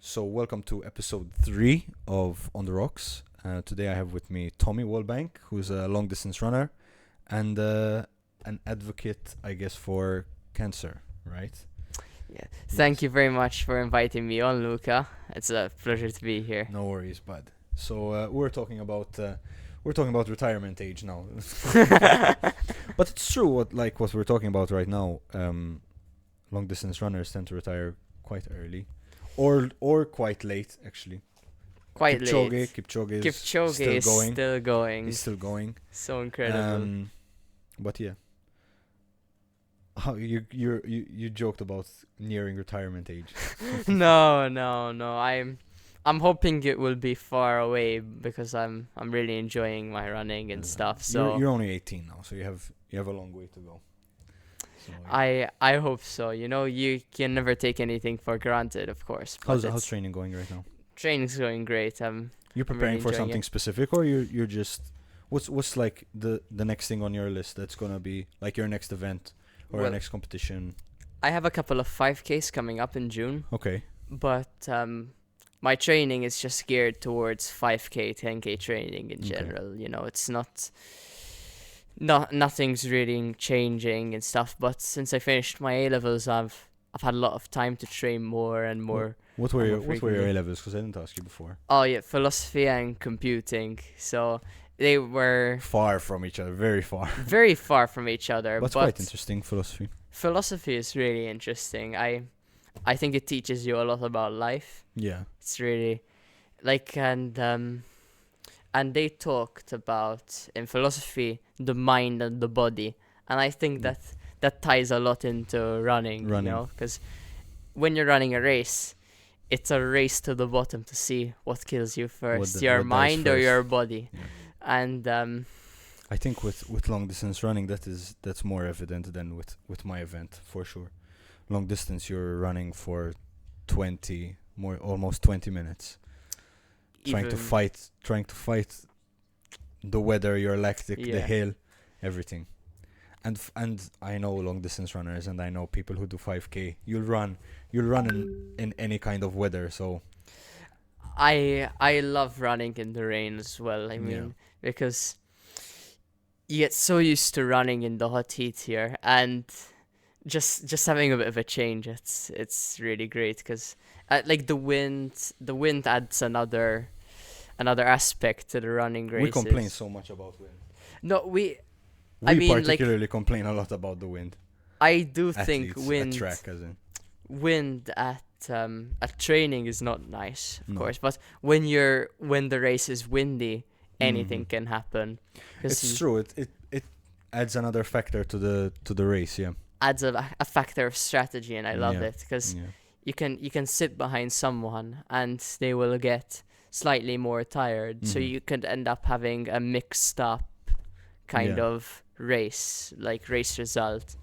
So, welcome to episode 3 of On the Rocks. Today I have with me Tommy Wallbank, who's a long distance runner and an advocate, I guess, for cancer, right? Yeah. Thank you very much for inviting me on, Luca. It's a pleasure to be here. No worries, bud. So, we're talking about retirement age now. But it's true what we're talking about right now. Long distance runners tend to retire quite early. Or quite late, actually. Quite Kipchoge, late. Kipchoge is Kipchoge still is going. still going. He's still going. So incredible. But yeah, how you joked about nearing retirement age. No. I'm hoping it will be far away because I'm really enjoying my running and stuff. So you're only 18 now, so you have a long way to go. So, I hope so. You can never take anything for granted, of course. But how's training going right now? training's going great. You're preparing really for enjoying something it. specific, or you're just what's like the next thing on your list that's gonna be like your next event or your Well, next competition? I have a couple of 5Ks coming up in June. Okay. But my training is just geared towards 5K, 10K training in Okay. general. It's nothing's really changing and stuff. But since I finished my A levels, I've had a lot of time to train more and more. What were more your frequently. A levels? Because I didn't ask you before. Oh yeah, philosophy and computing. So they were Far from each other, very far. very far from each other. But it's quite interesting, philosophy. Philosophy is really interesting. I think it teaches you a lot about life. Yeah. It's really and they talked about in philosophy the mind and the body, and I think Mm. that ties a lot into running. Because when you're running a race, it's a race to the bottom to see what kills you first, your what dies mind or first. your body. Yeah. And I think with long distance running that's more evident than with my event for sure. Long distance you're running for almost 20 minutes. Trying to fight the weather, your lactic, the Yeah. hill, everything. And I know long distance runners and I know people who do 5K. You'll run in any kind of weather, so I love running in the rain as well. I mean, because you get so used to running in the hot heat here, and just having a bit of a change, it's really great. Because like the wind adds another aspect to the running races. we complain so much about wind. No, We I mean, like, particularly complain a lot about the wind. I do think Athletes wind at track, as in. wind at training is not nice, of No. course. But when the race is windy, anything can happen. 'Cause It's you true. It adds another factor to the race. Yeah. adds a factor of strategy, and I love Yeah. it because Yeah. you can sit behind someone and they will get slightly more tired, so Mhm. you could end up having a mixed up kind Yeah. of race result.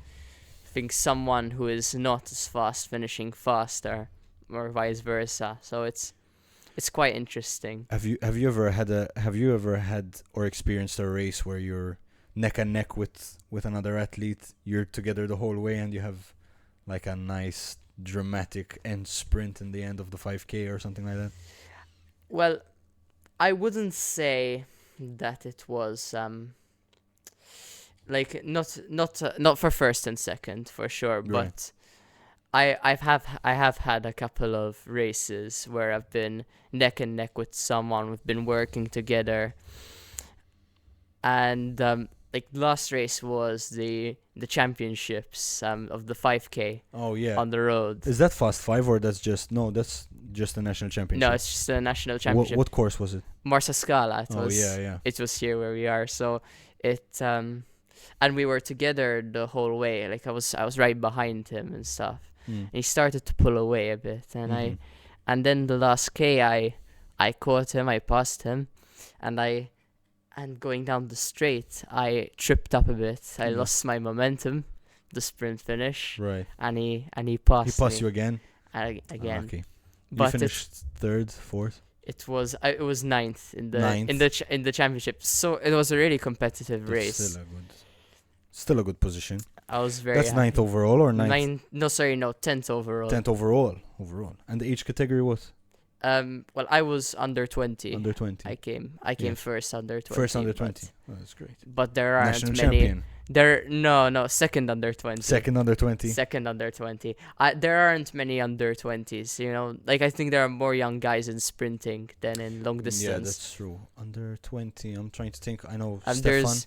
I think someone who is not as fast finishing faster, or vice versa. So it's quite interesting. Have you ever had or experienced a race where you're neck and neck with another athlete? You're together the whole way and you have like a nice dramatic end sprint in the end of the 5K or something like that. Well, I wouldn't say that it was like not for first and second for sure, Right. but I have had a couple of races where I've been neck and neck with someone. We've been working together, and like last race was the championships of the 5K Oh yeah. on the road. Is that Fast 5 or that's just the national championship? No, it's just a national What championship. what course was it? Marsa Scala. Yeah. It was here where we are. So it and we were together the whole way. Like I was right behind him and stuff. Mm. And he started to pull away a bit, and Mhm. and then the last K I caught him, I passed him, and going down the straight I tripped up a bit. I Yeah. lost my momentum, the sprint finish, Right. and he He passed passed me you again. again. Okay. You But finished third, fourth. it was ninth in the Ninth. in the championship. So it was a really competitive That's race. still a good position. I was very That's happy. ninth overall or ninth? 10th overall. 10th overall. And the age category was? Well, I was under 20. Under 20. I came Yeah. first under 20. First under 20. Oh, that's great. But there aren't National many. champion. No, second under 20. Second under 20. Second under 20. There aren't many under 20s, you know. Like, I think there are more young guys in sprinting than in long distance. Yeah, that's true. Under 20. I'm trying to think. I know And Stefan. there's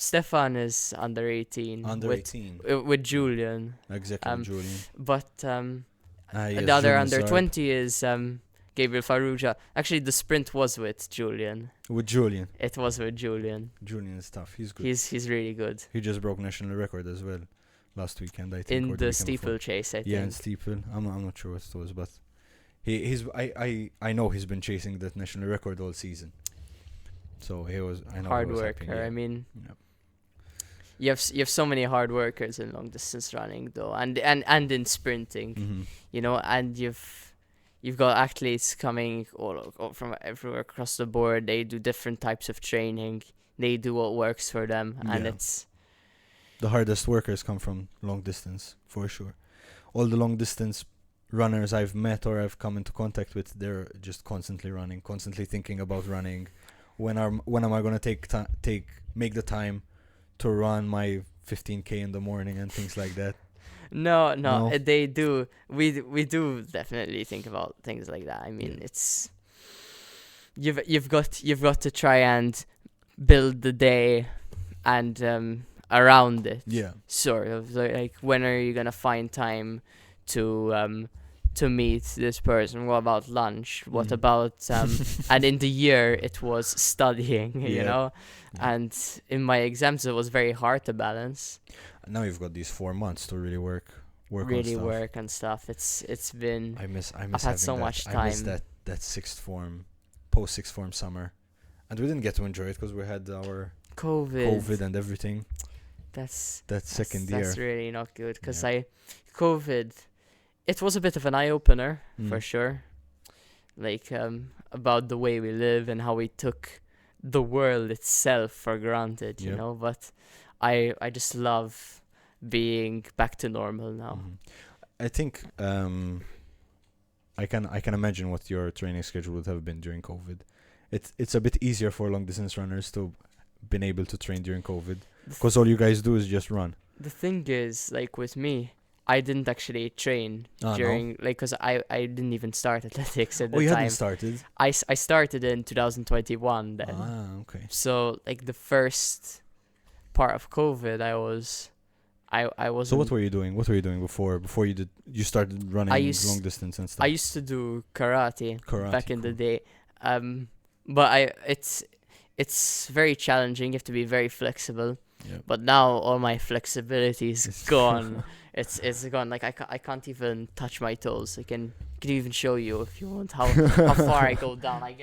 Stefan is under 18. Under with, 18. With Julian. Exactly, Julian. But Yes, the other Julian under Sark. 20 is Gabriel Farrugia. Actually, the sprint was with Julian. With Julian. It was with Julian. Julian is tough. He's good. He's really good. He just broke national record as well last weekend, I think. In or the weekend before. steeplechase, I think. Yeah, in steeple. I'm not sure what it was, but I know he's been chasing that national record all season. So I know Hard he was worker. happy, yeah. I mean, Yep. you have so many hard workers in long distance running though, and in sprinting, Mhm. you know, and you've got athletes coming all from everywhere across the board. They do different types of training. They do what works for them, and Yeah. it's The hardest workers come from long distance, for sure. All the long distance runners I've met or I've come into contact with, they're just constantly running, constantly thinking about running. When am I gonna make the time to run my 15K in the morning and things like that? no, No? they do. We do definitely think about things like that. I mean, Yeah. it's you've got to try and build the day and around it. Yeah. Sort of like when are you gonna find time to meet this person? What about lunch? What Mhm. about and in the year it was studying, you Yeah. know, Yeah. and in my exams it was very hard to balance. Now you've got these 4 months to really work Really on stuff. work and stuff. It's been I miss I've had having so that. much I miss time. that sixth form, post sixth form summer, and we didn't get to enjoy it because we had our COVID and everything. That's That second year. That's really not good because Yeah. COVID, it was a bit of an eye opener for Mm. sure. Like about the way we live and how we took the world itself for granted, you Yep. know. But I just love being back to normal now. Mhm. I think I can imagine what your training schedule would have been during COVID. It's a bit easier for long distance runners to been able to train during COVID because all you guys do is just run. The thing is, like with me, I didn't actually train No? during like because I didn't even start athletics at the Oh, you time. hadn't started. I started in 2021 then. Okay. So like the first part of COVID, I was So what were you doing? What were you doing before you started running long distance and stuff? I used to do karate back in the cool. day. But it's very challenging. You have to be very flexible. Yeah. But now all my flexibility is gone. It's gone. Like I can't even touch my toes. I can even show you if you want how far I go down. I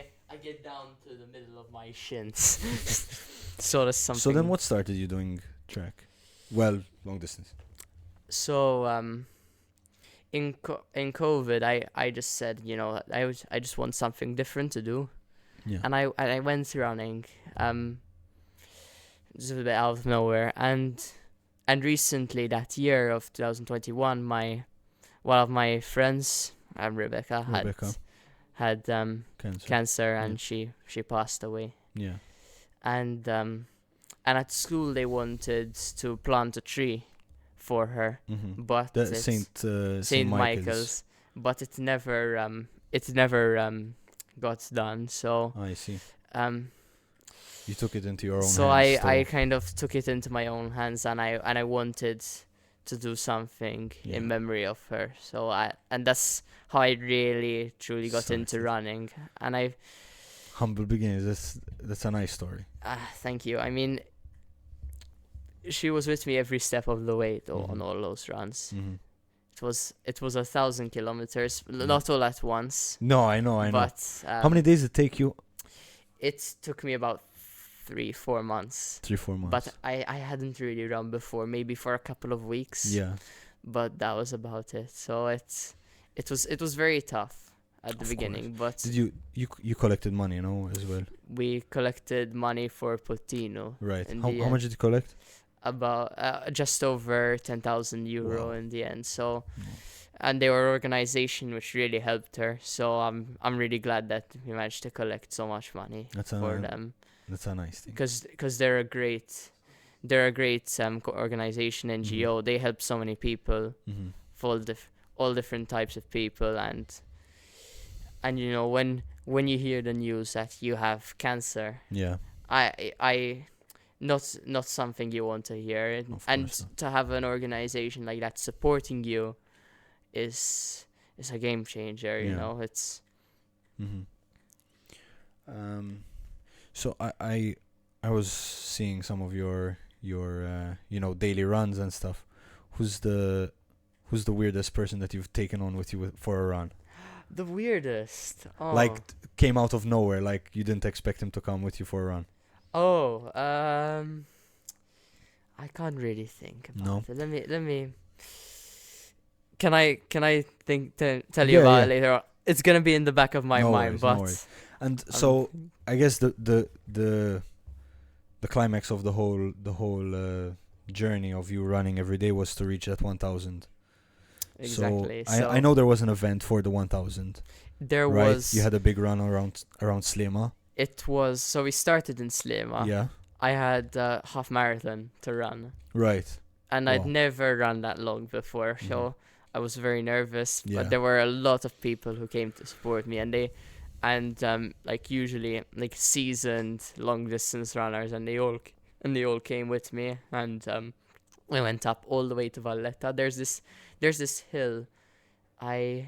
get down to the middle of my shins. So that's something. So then what started you doing track? Well, long distance. So in COVID, I just said, you know, I just want something different to do, Yeah. and I went running, just a bit out of nowhere, and recently that year of 2021, one of my friends, Rebecca, had cancer, and she passed away, Yeah. and at school they wanted to plant a tree for her, Mm-hmm. but That it's Saint Michael's, but it never got done. So I see. um You took it into your own so hands. I kind of took it into my own hands, and I wanted to do something Yeah. in memory of her. So and that's how I really truly got into Started. running. And I Humble beginnings. That's a nice story. thank you. I mean, she was with me every step of the way though, on Mhm. all those runs. Mm-hmm. It was 1,000 kilometers, not all at once. No, I know. But How many days did it take you? It took me about 3-4 months. 3-4 months. But I hadn't really run before, maybe for a couple of weeks. yeah. But that was about it. So it was very tough at the Of beginning. But Did you collected money, as well? we collected money for Potino. Right. In How the much end. did you collect? About just over 10,000 euro Wow. in the end. So and they were an organization which really helped her. So I'm really glad that we managed to collect so much money That's for a them, that's a nice thing. because they're a great organization, NGO. They help so many people, Mm-hmm. for all different types of people, and you know, when you hear the news that you have cancer, Yeah, I not something you want to hear, of and course not. to have an organization like that supporting you is a game changer. You Yeah. know, it's Mm-hmm. Um, so I was seeing some of your daily runs and stuff. Who's the who's the weirdest person that you've taken on with you for a run? the weirdest. Like came out of nowhere, like you didn't expect him to come with you for a run. Oh, I can't really think about No. it. Let me. Can I tell you Yeah, about yeah. it later on? It's gonna be in the back of my No mind, worries, no but worries. And I'm so I guess the climax of the whole journey of you running every day was to reach that 1,000. So exactly. I So know there was an event for the 1,000, there right? was. You had a big run around Slema. It was so we started in Slema. Yeah. I had a half marathon to run, Right. and I'd Wow. never run that long before, Mhm. so I was very nervous. Yeah. But there were a lot of people who came to support me, and like usually like seasoned long distance runners, and they all came with me, and we went up all the way to Valletta. There's this hill. I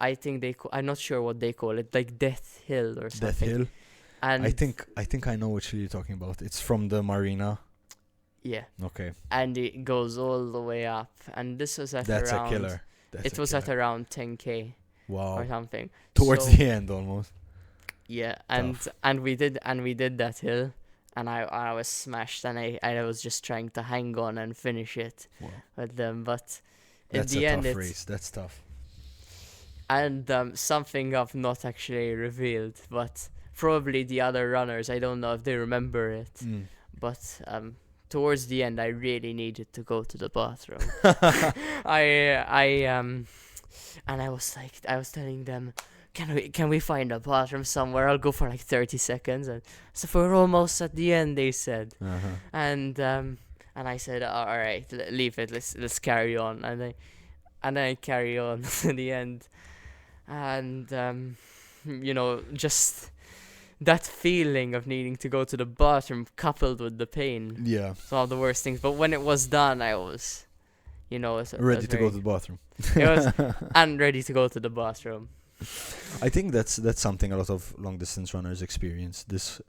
I think I'm not sure what they call it, like Death Hill or Death something. Hill. And I think I know which hill you're talking about. It's from the marina. yeah, Okay. and it goes all the way up, and this was at That's around a killer. That's it a was at killer. around 10k Wow. or something. Towards So the end almost. yeah, and Tough. and we did that hill, and I was smashed, and I was just trying to hang on and finish it Wow. with them, but in That's a the end tough race. That's tough. and something I've not actually revealed, but probably the other runners, I don't know if they remember it, Mm. but towards the end I really needed to go to the bathroom. I and I was telling them, can we find a bathroom somewhere? I'll go for like 30 seconds, and so we're almost at the end, they said. Uh-huh. And I said, all right, leave it, let's carry on, and I carry on to the end, and just that feeling of needing to go to the bathroom coupled with the pain, Yeah. it's one of the worst things. But when it was done, I was, Ready to go to the bathroom. it was and ready to go to the bathroom. I think that's something a lot of long distance runners experience. This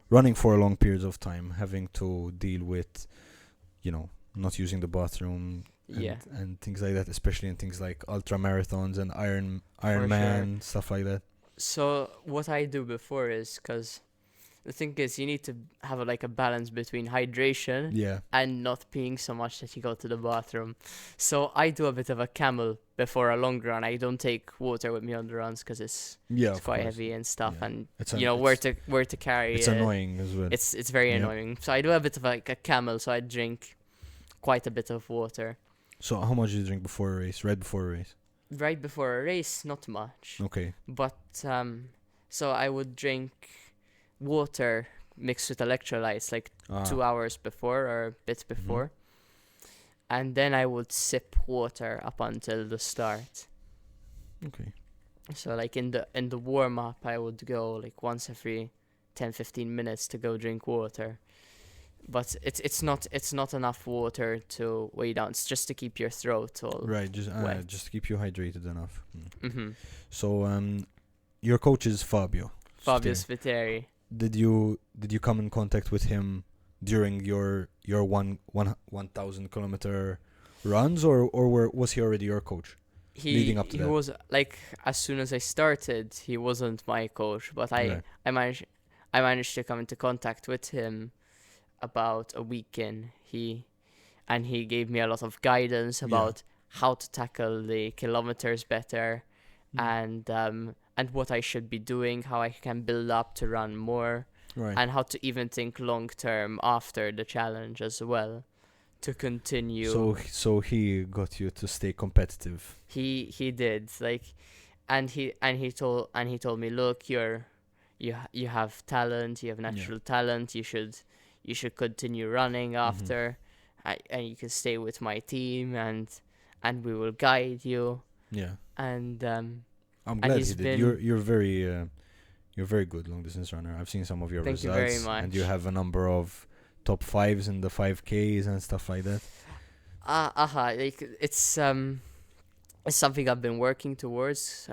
running for long periods of time, having to deal with, not using the bathroom Yeah. and things like that, especially in things like ultra marathons and Iron For Man, stuff like that. So what I do before is, because the thing is, you need to have a balance between hydration Yeah. and not peeing so much that you go to the bathroom. So I do a bit of a camel before a long run. I don't take water with me on the runs because it's Yeah, it's of quite course. heavy and stuff, Yeah. and It's where to carry it's it. annoying as well. It's very Yeah. annoying. So I do a bit of like a camel. So I drink quite a bit of water. So how much do you drink before a race? Right before a race? Right before a race, not much. Okay. But so I would drink water mixed with electrolytes like 2 hours before or a bit before, and then I would sip water up until the start. Okay. So like in the warm up, I would go like once every 10-15 minutes to go drink water. But it's not enough water to weigh down. It's just to keep your throat all Right. wet. Just to keep you hydrated enough. Mm-hmm. So your coach is Fabio. Fabio Spiteri. Spiteri. Did you come in contact with him during your 1,000 kilometer runs, or was he already your coach? Leading up to He that. was like, as soon as I started, he wasn't my coach, but Right. I managed to come into contact with him about a week in. He gave me a lot of guidance about how to tackle the kilometers better, and what I should be doing, how I can build up to run more, Right. and how to even think long term after the challenge as well, to continue. So he got you to stay competitive. He did, like, and he told me, look, you have talent, you have natural talent, you should continue running after, and you can stay with my team, and we will guide you. Yeah. And I'm and glad he's he did. been You're very good long distance runner. I've seen some of your Thank you results, very much. and you have a number of top fives in the 5Ks and stuff like that. like it's something I've been working towards,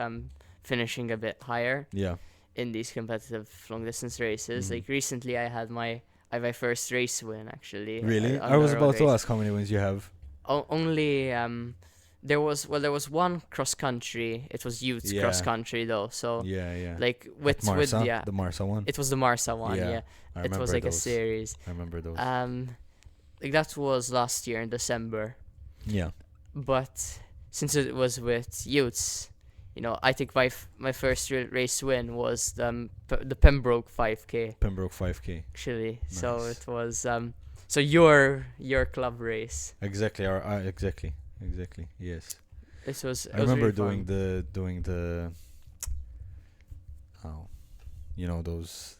finishing a bit higher Yeah. in these competitive long distance races. Mhm. Like recently I had my first race win, actually. Really? On I was the road about to race. ask how many wins you have. Only there was one cross country. It was youth Yeah. cross country though. So Yeah. like At with Marsa, the Marsa one. it was the Marsa one. Yeah, I it remember was like those. a series. I remember those. Like that was last year in December. Yeah. But since it was with youths, I think my first race win was the Pembroke 5K, Pembroke 5K. actually. So Nice. it was so your club race. Exactly. Exactly. Yes. It was. I remember really fun. doing the oh, those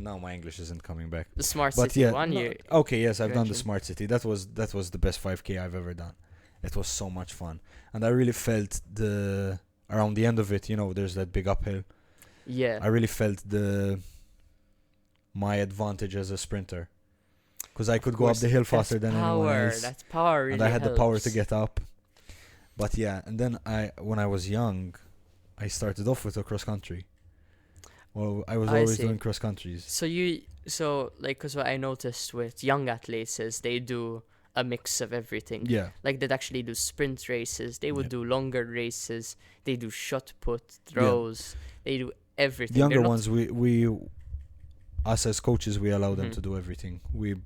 now my English isn't coming back. The Smart But City yeah, one. no, You okay, yes, I've done the mentioned. Smart City. That was the best 5K I've ever done. It was so much fun, and I really felt around the end of it. There's that big uphill. Yeah. I really felt my advantage as a sprinter, because I could go up the hill faster than anyone else, That power really and I had the power to helps. get up. But yeah, and then when I was young, I started off with a cross country. Well, I was I always see. doing cross countries. So like, cause what I noticed with young athletes is they do a mix of everything. Yeah, Like they'd actually do sprint races. They would Yeah. do longer races. They do shot put throws. They do everything. the younger They're not- ones, we us as coaches, we allow them Mhm. to do everything. We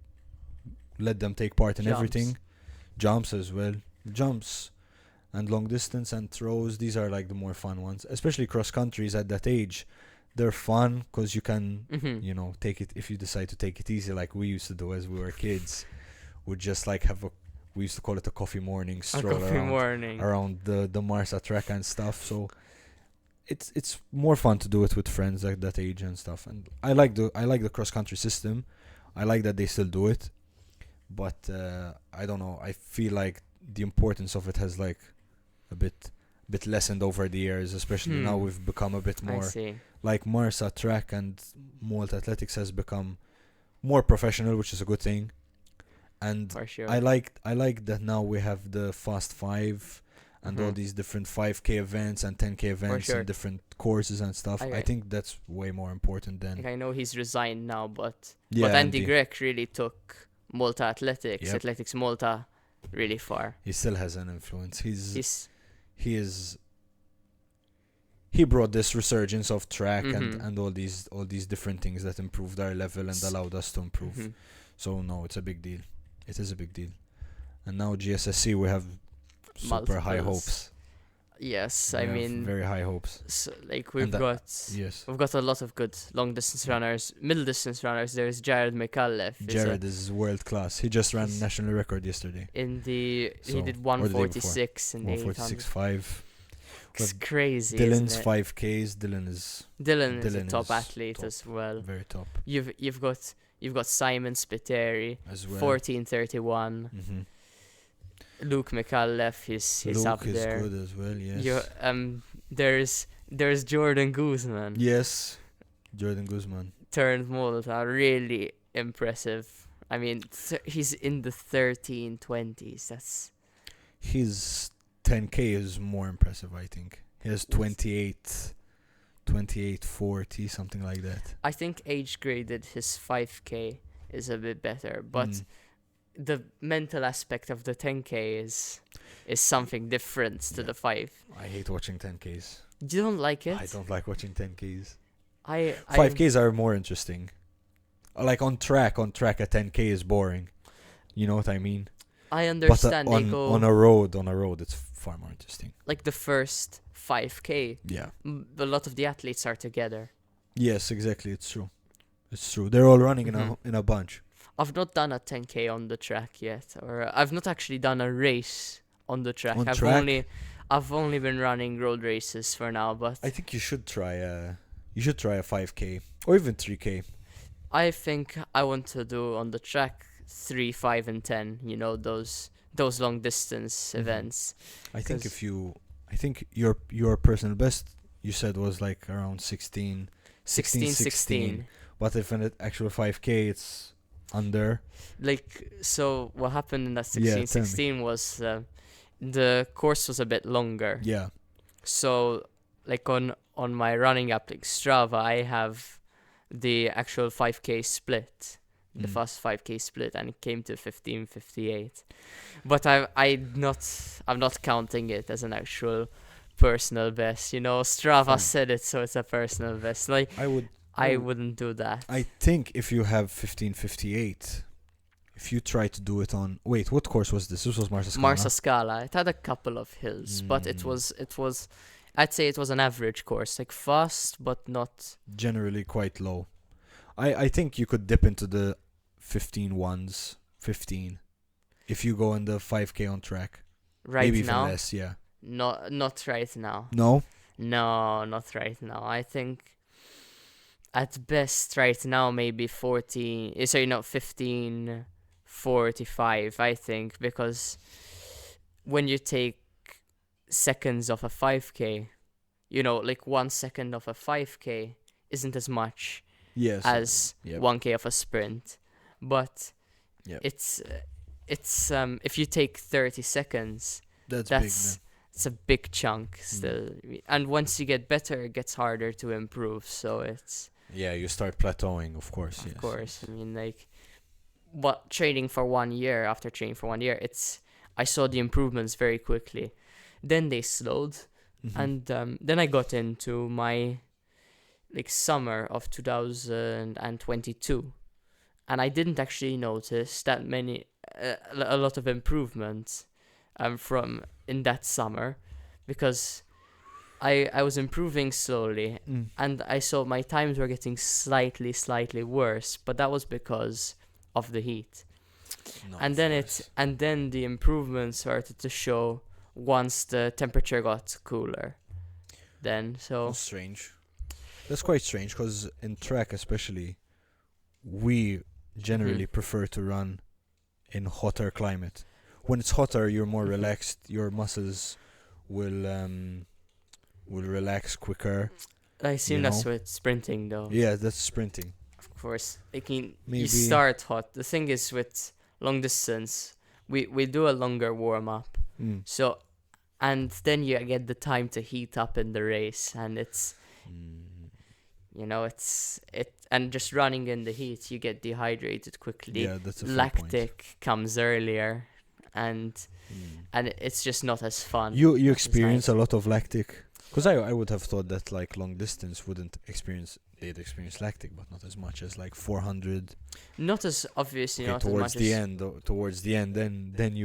let them take part in Jumps. everything, jumps as well, jumps and long distance and throws. These are like the more fun ones, especially cross countries at that age. They're fun because you can, Mhm. take it if you decide to take it easy, like we used to do as we were kids. We'd just like we used to call it a coffee morning A stroll coffee around morning. the Marsa track and stuff. So it's more fun to do it with friends at that age and stuff. And I like the cross country system. I like that they still do it, but I don't know. I feel like the importance of it has like a bit lessened over the years. Especially now we've become a bit I more see. like Marsa track and Malta Athletics has become more professional, which is a good thing. And For sure. I like that now we have the Fast 5 and all Mhm. these different 5K events and 10K events sure. and different courses and stuff. I- I think that's way more important Like than I know he's resigned now, but yeah. Andy Andy, Grech really took Malta Athletics, Yep. Athletics Malta, really far. he still has an influence. He's He brought this resurgence of track Mhm. and all these different things that improved our level and S- allowed us to improve. Mhm. So no, it's a big deal. It is a big deal. And now GSSC, we have super high Multiples. hopes. Yes, We I have mean, very high hopes. like And we've got a lot of good long distance runners, middle distance runners. There's Jared McAuliffe. Jared is world class. He just ran he's- national record yesterday. he So- did or the day 146 in the 146 800. 5. It's crazy. Dylan's isn't it? 5Ks. Dylan is Dylan is a Dylan top is athlete top. as well. very top You've got Simon Spiteri, as well. 14:31. Mm-hmm. Luke McAuliffe, he's Luke up is there. good as well. Yes. There's Jordan Guzman. Yes. Jordan Guzman. Turned Malta, really impressive. I mean, he's in the 1320s. That's His 10K is more impressive, I think. He has 28:40, something like that. I think age graded his 5K is a bit better, but Mm. the mental aspect of the 10K is something different to Yeah. the 5. I hate watching 10Ks. You don't like it? I don't like watching 10Ks. I 5Ks are more interesting. Like on track a 10K is boring. You know what I mean? I But understand they go on a road, it's far more interesting. like the first 5K. Yeah. A lot of the athletes are together. Yes, exactly. It's true. They're all running Mhm. in a bunch. I've not done a 10K on the track yet, or I've not actually done a race on the track. On I've track? only been running road races for now, but I think you should try a 5K or even 3K. I think I want to do on the track 3, 5, and 10. Those long distance Mhm. events. I think 'Cause I think your personal best you said was like around 16, 16, 16. But if an actual 5K it's under. Like, so what happened in that Yeah, 16, tell me. 16 was the course was a bit longer. Yeah. So, like on my running app, like Strava, I have the actual 5K split, the Mm. fast 5K split, and it came to 15:58. But I'm not counting it as an actual personal best. Strava Fine. said it, so it's a personal best. Like, I would I wouldn't do that. I think if you have 15:58, if you try to do it on wait, what course was this? This was Marsa Scala. Marsa Scala, it had a couple of hills, but it was I'd say it was an average course, like fast but not Generally quite low. I think you could dip into the 15 ones, 15 if you go on the 5K on track. right Maybe even now. less, yeah. Not right now. No? No, not right now. I think at best right now maybe 14. Sorry, no, 15:45. I think, because when you take seconds of a 5K, like 1 second of a 5K isn't as much Yes. as Yep. 1K of a sprint, but Yep. it's if you take 30 seconds, That's that's it's a big chunk Mm. still. And once you get better, it gets harder to improve. So it's big. Yeah, you start plateauing, of course. of Yes. course, I mean, like, but training for 1 year, after training for 1 year, I saw the improvements very quickly. Then they slowed, Mhm. and then I got into my like summer of 2022, and I didn't actually notice that many a lot of improvements from in that summer, because I was improving slowly, Mm. and I saw my times were getting slightly worse, but that was because of the heat. No, And of then course. the improvements started to show once the temperature got cooler. Then so That's strange. That's quite strange because in track, especially, we generally prefer to run in hotter climate. When it's hotter, you're more Mhm. relaxed. Your muscles will relax quicker. I assume you that's know? with sprinting though. Yeah, that's sprinting. Of course, like you Maybe- start hot. The thing is with long distance, we do a longer warm up. Mm. So, and then you get the time to heat up in the race, and it's and just running in the heat, you get dehydrated quickly. Yeah, that's a fair point. Lactic comes earlier, and it's just not as fun. You not as experience nice. a lot of lactic, because I would have thought that like long distance they'd experience lactic, but not as much as like 400. Not as obviously Okay, not as towards much the as end, then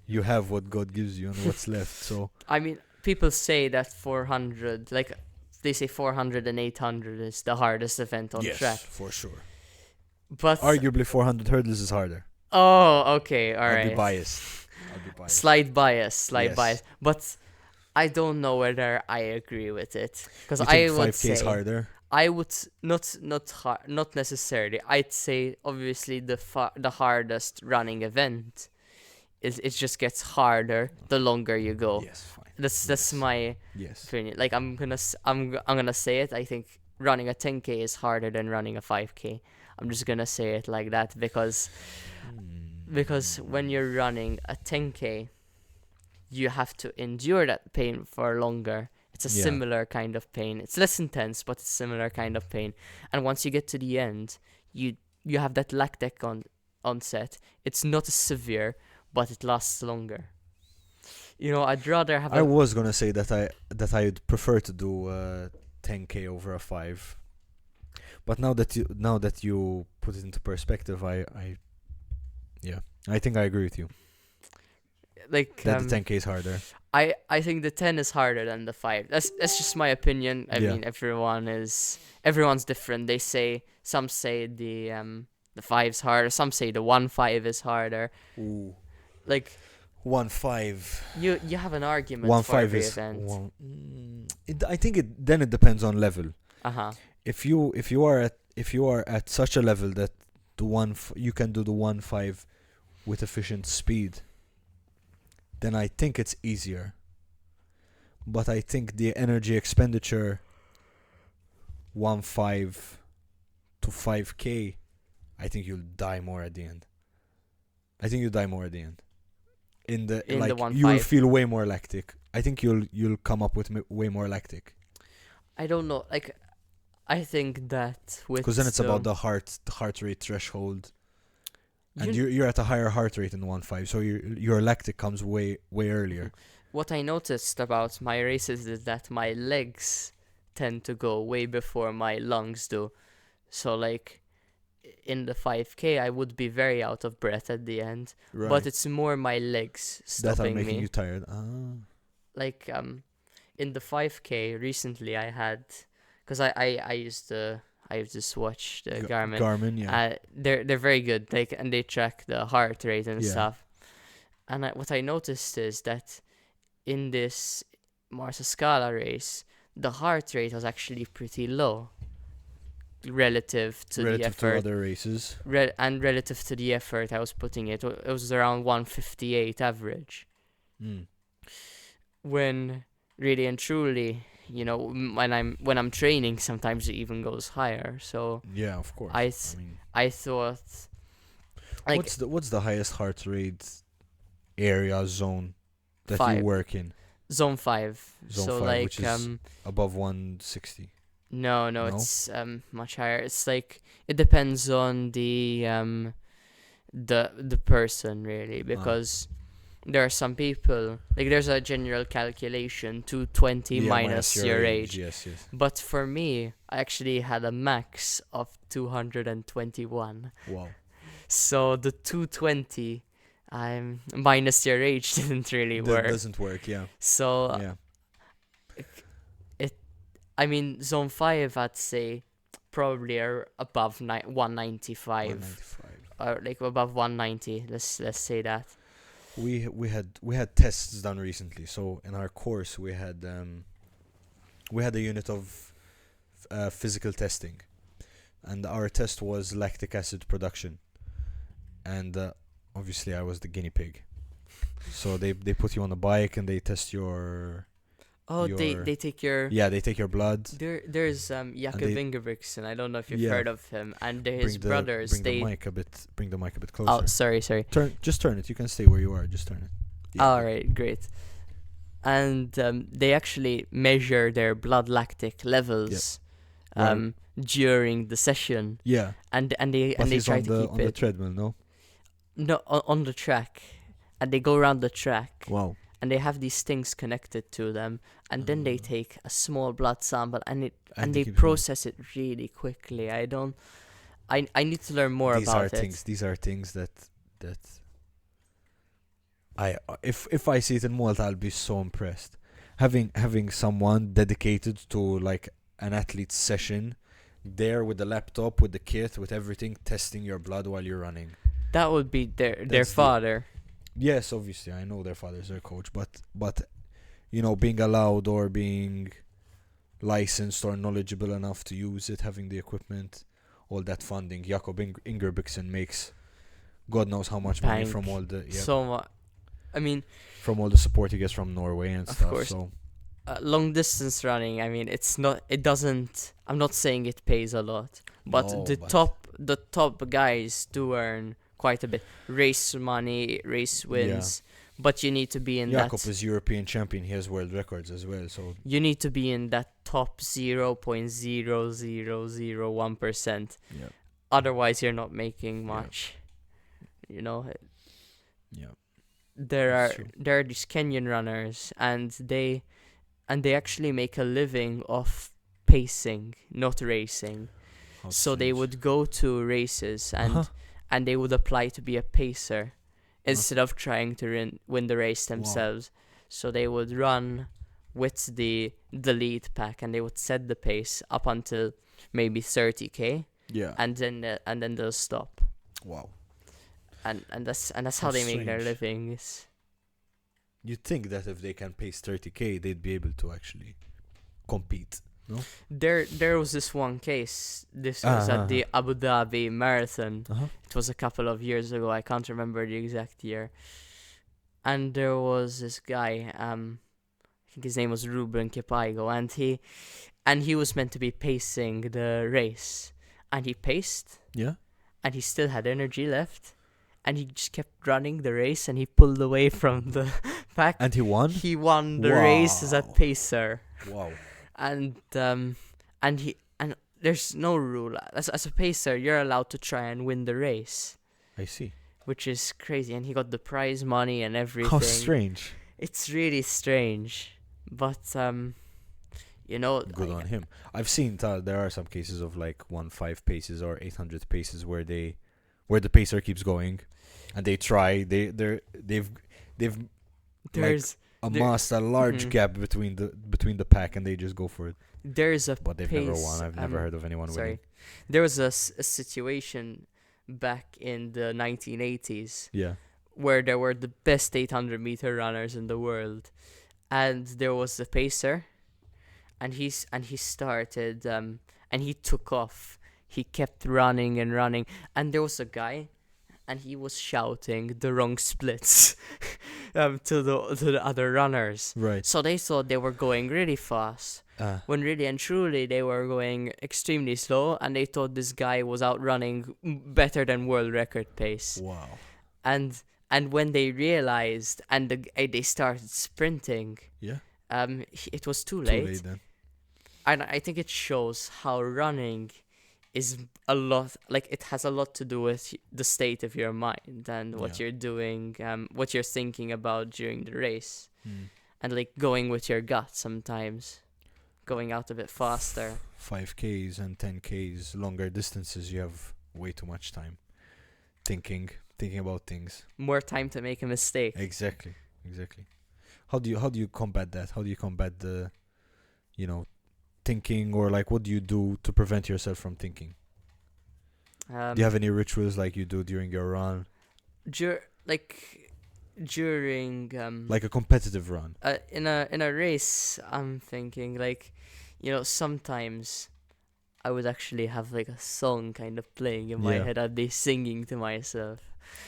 you have what God gives you and what's left. So I mean, people say that 400, like they say 400 and 800 is the hardest event on yes, track. for sure. But Arguably 400 hurdles is harder. oh, okay, all I'll right. be biased. Slight bias. Yes. But I don't know whether I agree with it, because You I think would 5K is say harder? I would not necessarily. I'd say obviously the hardest running event is it just gets harder the longer you go. Yes, fine. That's Yes. my Yes. opinion. Like I'm gonna say it. I think running a 10K is harder than running a 5K. I'm just gonna say it like that because when you're running a 10K, you have to endure that pain for longer. It's a Yeah. similar kind of pain. It's less intense, but it's similar kind of pain. And once you get to the end, you have that lactic onset. It's not as severe, but it lasts longer. I'd rather have I was gonna say that I'd prefer to do 10K over a 5, but now that you put it into perspective, I think I agree with you like that the 10K is harder. I think the 10 is harder than the 5. That's just my opinion. I Yeah. mean, everyone's different. Some say the 5's harder. Some say the 1.5 is harder. Ooh. Like 1.5. you have an argument One for five every is event. I think it depends on level. Uh-huh. If you are at such a level that you can do the 1.5 with efficient speed, then I think it's easier. But I think the energy expenditure 1.5 to 5k, I think you'll die more at the end. I think you'll die more at the end. In the In the you'll 1.5. feel way more lactic. I think you'll come up with way more lactic. I don't know. Like, I think that with Because then it's about the heart rate threshold, and you you're at a higher heart rate in the 1.5, so your lactic comes way earlier. what I noticed about my races is that my legs tend to go way before my lungs do. So like in the 5k I would be very out of breath at the end, Right. but it's more my legs that are stopping making me. you tired. Like in the 5k recently I had, cuz I used this watch, the Garmin. Garmin, yeah. They're very good. And they track the heart rate and Yeah. stuff. And what I noticed is that in this Marsa Scala race, the heart rate was actually pretty low relative to the Relative to effort. other races. And relative to the effort I was putting it was around 158 average. Mm. When really and truly, when I'm training, sometimes it even goes higher. So Yeah, of course. I thought, like, what's the highest heart rate area zone that 5. you work in? Zone 5. Zone So 5, like which is above 160. no, No? it's much higher. It's like it depends on the person really, because there are some people, like, there's a general calculation, 220 minus your age. Yes. But for me, I actually had a max of 221. Wow. So the 220 minus your age didn't really That work. doesn't work, yeah. So Yeah. I mean, zone 5, I'd say probably are above 195. 195. Or like above 190. Let's say that. We had tests done recently. So in our course we had a unit of physical testing, and our test was lactic acid production, and obviously I was the guinea pig. So they put you on a bike and they test your. Oh, they take your. Yeah, they take your blood. There's Jakob Ingebrigtsen. I don't know if you've heard of him. And his brothers. Bring the mic a bit closer. Oh, sorry. Just turn it. You can stay where you are. Just turn it. Yeah. All right, great. And they actually measure their blood lactic levels, during the session. Yeah. And they try to keep on the treadmill, no? No, on the track, and they go around the track. Wow. And they have these things connected to them, and then they take a small blood sample, and they process it really quickly. I need to learn more about it. These are things that if I see it in Malta, I'll be so impressed. Having someone dedicated to like an athlete's session, there with the laptop, with the kit, with everything, testing your blood while you're running. That would be their father. Yes, obviously, I know their father's their coach, but being allowed or being licensed or knowledgeable enough to use it, having the equipment, all that funding. Jakob Ingebrigtsen makes God knows how much money from all the from all the support he gets from Norway and stuff. Course. So long distance running, I mean, I'm not saying it pays a lot, but the top guys do earn quite a bit. Race money, race wins, but you need to be in Jakob is European champion. He has world records as well. So you need to be in that top 0.0001%. Yeah. Otherwise, you're not making much. Yeah. There are these Kenyan runners, and they actually make a living off pacing, not racing. So they would go to races and they would apply to be a pacer instead of trying to win the race themselves. Wow. So they would run with the lead pack, and they would set the pace up until maybe 30k. Yeah. And then they'll stop. Wow. And that's how How they make their strange. living. Is You'd think that if they can pace 30K, they'd be able to actually compete. No? there was this one case. This was at Uh-huh. the Abu Dhabi Marathon. Uh-huh. It was a couple of years ago. I can't remember the exact year. And there was this guy. I think his name was Ruben Kipaigo, and he was meant to be pacing the race, and he paced, Yeah. and he still had energy left, and he just kept running the race, and he pulled away from the pack. And he won? He won the race as a Wow. pacer, Wow. and there's no rule as a pacer. You're allowed to try and win the race, I see. which is crazy. And he got the prize money and everything. How strange. It's really strange, but Good on him. I've seen there are some cases of like 1.5 paces or 800 paces where the pacer keeps going, and they try. They've there's amassed a large Mhm. gap between the pack, and they just go for it. there's a But they've pace. never won. I've never heard of anyone Sorry, winning. there was a situation back in the 1980s Yeah. where there were the best 800-meter runners in the world, and there was the pacer, and he started and he took off. He kept running and running, and there was a guy, and he was shouting the wrong splits to the other runners. Right. So they thought they were going really fast, when really and truly they were going extremely slow, and they thought this guy was outrunning better than world record pace. Wow. And when they realized and they started sprinting, Yeah. it was too Too late. late then. And I think it shows how running is a lot, like it has a lot to do with the state of your mind and what Yeah. you're doing, what you're thinking about during the race, Mm. and like going with your gut sometimes, going out a bit faster. 5Ks and 10Ks, longer distances, you have way too much time thinking about things. More time to make a mistake. Exactly. How do you combat that? How do you combat the, thinking, or like what do you do to prevent yourself from thinking? Do you have any rituals like you do during your run, during like a competitive run? in a race, I'm thinking like, sometimes I would actually have like a song kind of playing in my Yeah. head. I'd be singing to myself.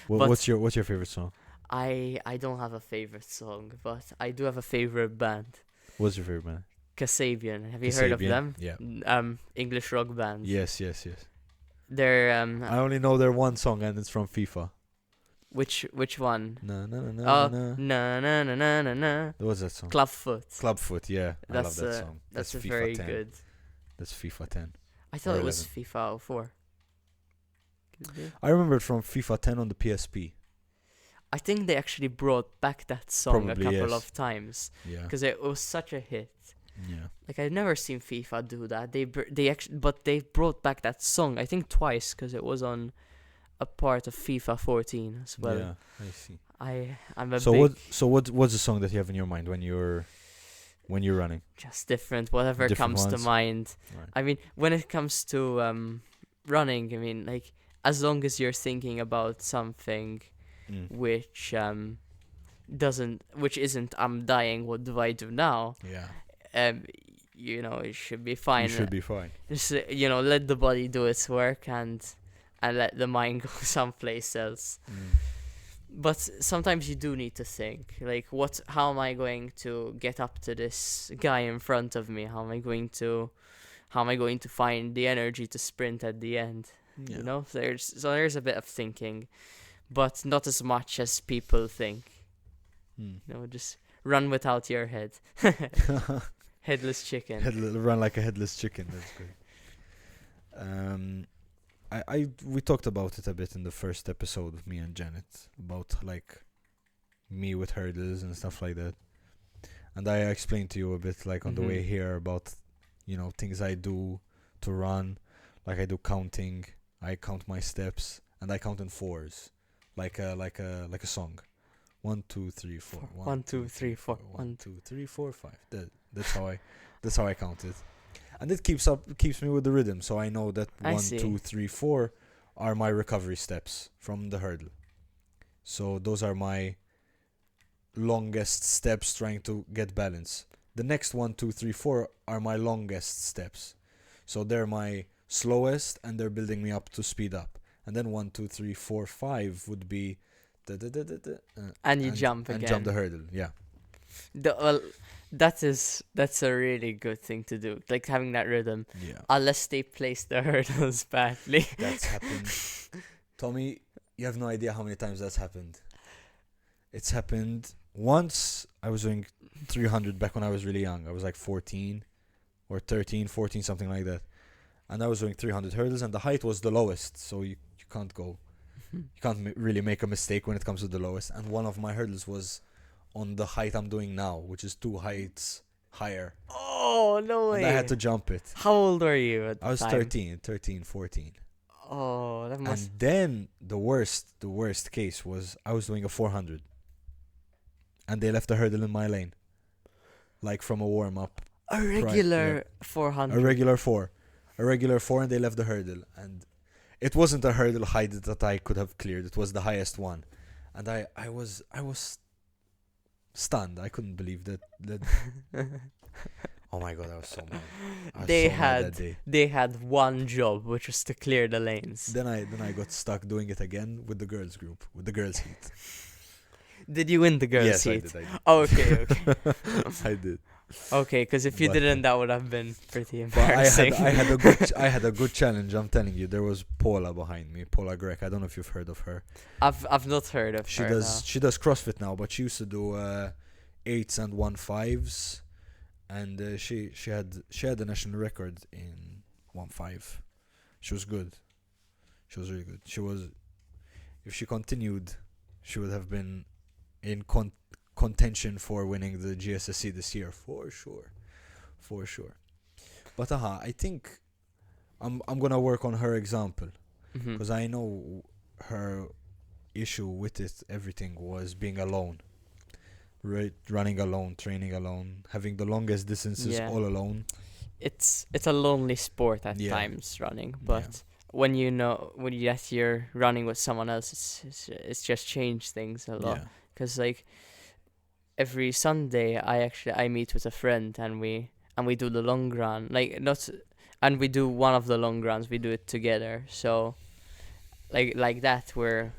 Well, But- what's your favorite song? I don't have a favorite song, but I do have a favorite band, What's your favorite band? Kasabian. Have you heard of Kasabian? them? Yeah. English rock band. Yes. They're I only know their one song, and it's from FIFA. which one? Na na na na Oh, na. na na na na na na. What's that song? Clubfoot. Clubfoot. Yeah, I love That's that song. That's a FIFA very 10. good. That's FIFA 10. I thought Or it was 11. FIFA 04. Could it be? I remember it from FIFA 10 on the PSP. I think they actually brought back that song Probably, a couple yes. of times Yeah. because it was such a hit. Yeah. Like I've never seen FIFA do that. But they brought back that song I think twice because it was on a part of FIFA 14 as well. Yeah, I see. I'm a So big what's the song that you have in your mind when you're running? just different whatever Different comes ones. to mind. Right. I mean when it comes to running, I mean like as long as you're thinking about something Mm. which isn't I'm dying, what do I do now? Yeah. It should be fine. You should be fine. Just let the body do its work and let the mind go someplace else. Mm. But sometimes you do need to think like how am I going to get up to this guy in front of me? How am I going to find the energy to sprint at the end? Yeah. There's a bit of thinking, but not as much as people think. Mm. Just run without your head. Headless chicken. Run like a headless chicken. That's good. We talked about it a bit in the first episode with me and Janet about like me with hurdles and stuff like that, and I explained to you a bit like on the way here about things I do to run. Like I do counting. I count my steps and I count in fours, like a song. 1, 2, 3, 4. 1, 2, 3, 4. 1, 2, 3, 4, 5. That's how I count it, and it keeps me with the rhythm. So I know that I 1, see. 2, 3, 4 are my recovery steps from the hurdle. So those are my longest steps trying to get balance. The next one, two, three, four are my longest steps. So they're my slowest and they're building me up to speed up. And then one, two, three, four, five would be And you jump and again. jump the hurdle. Yeah. Well, that's a really good thing to do. Like having that rhythm. Yeah. Unless they place the hurdles badly. That's happened. Tommy, you have no idea how many times that's happened. It's happened once. I was doing 300 back when I was really young. I was like 14 or 13, 14, something like that. And I was doing 300 hurdles and the height was the lowest. So you can't go. You can't really make a mistake when it comes to the lowest. And one of my hurdles was on the height I'm doing now, which is 2 heights higher. Oh, no way. And I had to jump it. How old were you at the I was time? 13, 14. Oh, that must... And then the worst case was I was doing a 400. And they left the hurdle in my lane. Like from a warm-up. A regular 400. A regular 4. A regular 4 and they left the hurdle. And it wasn't a hurdle height that I could have cleared. It was the highest one. And I was stunned. I couldn't believe that. Oh my god, I was so mad. They had one job, which was to clear the lanes. Then I got stuck doing it again with the girls group, with the girls heat. Did you win the girls Yes, heat? I did. Oh, okay. I did. Okay, because if you But- didn't, that would have been pretty But embarrassing. I had a good challenge. I'm telling you, there was Paula behind me, Paula Grek. I don't know if you've heard of her. I've not heard of She her. does CrossFit now, but she used to do 8s and 1.5s, and she had the national record in 1.5. She was good. She was really good. If she continued, she would have been in contention for winning the GSSC this year for sure. But I think I'm gonna work on her example. Because I know her issue with it, everything was being alone. Right, running alone, training alone, having the longest distances all alone. It's a lonely sport at times, running, but when you're running with someone else, it's just changed things a lot. Because like every Sunday, I meet with a friend and we do the long run, and we do one of the long runs. We do it together, so like that we're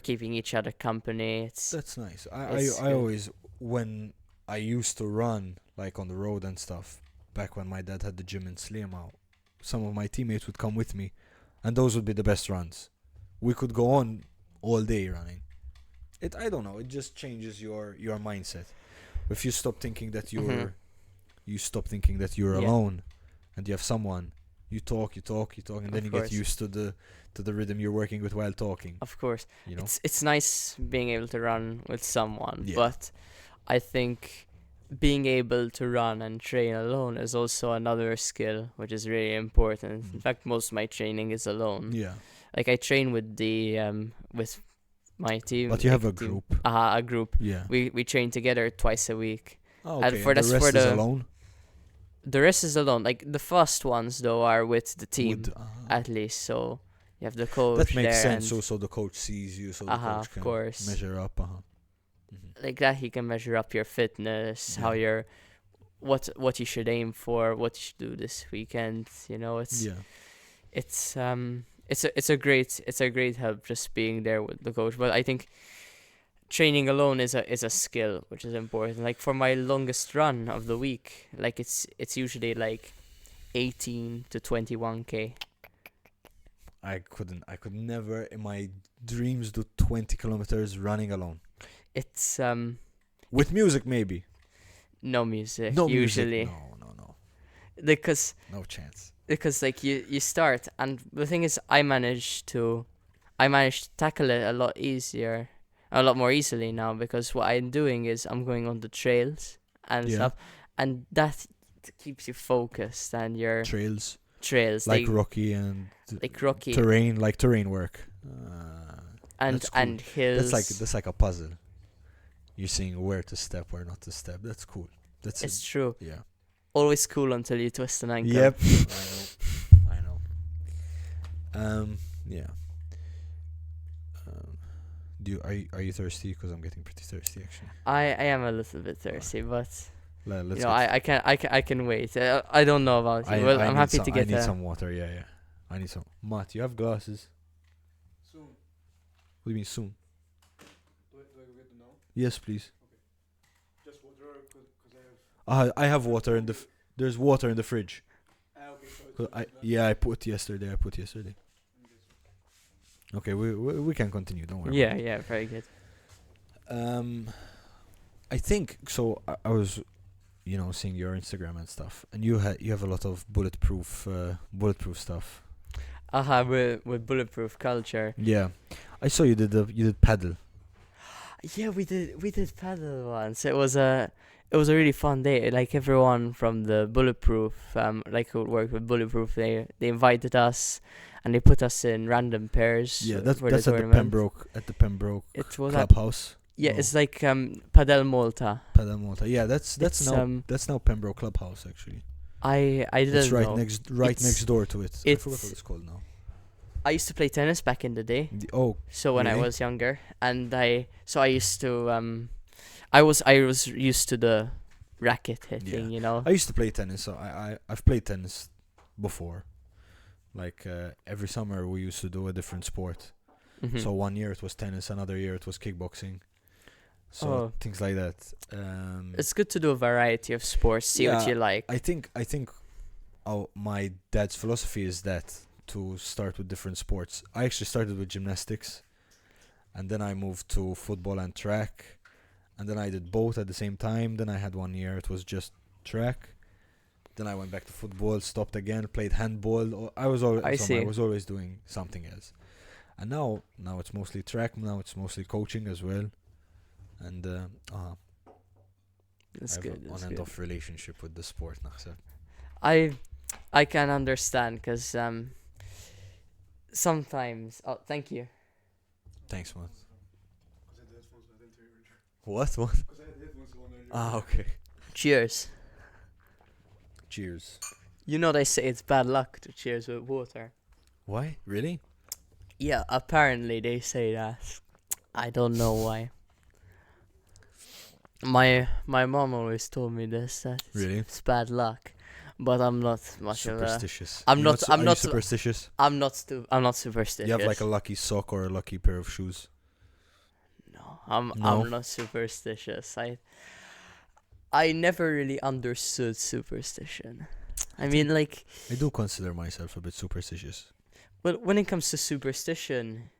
keeping each other company. That's nice. I always, when I used to run like on the road and stuff, back when my dad had the gym in Sliema, some of my teammates would come with me, and those would be the best runs. We could go on all day running. I don't know. It just changes your mindset. If you stop thinking that you're alone, and you have someone. You talk, and then you get used to the rhythm you're working with while talking. Of course, you know? It's nice being able to run with someone, but I think being able to run and train alone is also another skill, which is really important. In fact, most of my training is alone. Yeah. Like I train with with my team. But you have a group. A group. Yeah. We train together twice a week. Oh, okay. And for the rest is alone? The rest is alone. Like the first ones though are with the team at least. So you have the coach. That makes there sense. So the coach sees you. So the coach can measure up. Like that, he can measure up your fitness, how you're, what you should aim for, what you should do this weekend. You know, it's a great help just being there with the coach. But I think training alone is a skill which is important. Like for my longest run of the week, like it's usually like 18 to 21k. I could never in my dreams do 20 kilometers running alone. It's with music maybe. No music. No usually. Music. No. Because no chance. Because like you start, and the thing is, I managed to tackle it a lot more easily now, because what I'm doing is I'm going on the trails and stuff, and that keeps you focused, and your trails like Rocky and Rocky terrain work. And cool. And hills. That's like a puzzle. You're seeing where to step, where not to step. That's cool. It's true. Yeah. Always cool until you twist an ankle. Yep. I know. Yeah. Are you thirsty? Because I'm getting pretty thirsty actually. I am a little bit Alright. thirsty, but Let's I can wait. I don't know about you. Well, I'm happy to I get need some water. Yeah. I need some. Matt, you have glasses. Soon. What do you mean soon? Do I go get them now? Yes, please. Just water, because I have. I have water in the. There's water in the fridge. Okay, so it's. 'Cause I put yesterday. Okay, we can continue. Don't worry. Yeah, very good. I think so. I was, seeing your Instagram and stuff, and you have a lot of bulletproof stuff. With bulletproof culture. Yeah, I saw you did paddle. Yeah, we did paddle once. It was a really fun day. Like everyone from the bulletproof like who worked with bulletproof, they invited us, and they put us in random pairs. Yeah, for that's the at the tournament. Pembroke It was clubhouse. yeah, No. it's like Padel Malta. Padel Malta. Yeah, that's It's, now Pembroke clubhouse actually. I didn't It's right know. next It's- next door to it. I forgot it's- what it's called now. I used to play tennis back in the day. Oh, So when I really? was younger, and I used to I was used to the racket hitting, I used to play tennis. So I've played tennis before. Like every summer we used to do a different sport. Mhm. So one year it was tennis, another year it was kickboxing. So Oh. things like that. It's good to do a variety of sports, see what Yeah, you like. I think my dad's philosophy is that to start with different sports. I actually started with gymnastics, and then I moved to football and track, and then I did both at the same time. Then I had 1 year it was just track. Then I went back to football, stopped again, played handball. I was always I see. I was always doing something else, and now it's mostly track. Now it's mostly coaching as well, and That's I have good. an That's on and good. off relationship with the sport. Naħseb. I can understand because sometimes. Oh, thank you. Thanks, man. Because I had headphones, I didn't hear you. What? Because I had headphones on earlier. Okay. Cheers. Cheers. You know they say it's bad luck to cheers with water. Why? Really? Yeah, apparently they say that. I don't know why. My mom always told me this that Really? it's bad luck, but I'm not much of a. Superstitious. I'm You're not- su- I'm are you not- superstitious. I'm not superstitious. You have like a lucky sock or a lucky pair of shoes. No, No? I'm not superstitious. I never really understood superstition. I mean, like, I do consider myself a bit superstitious. well, when it comes to superstition,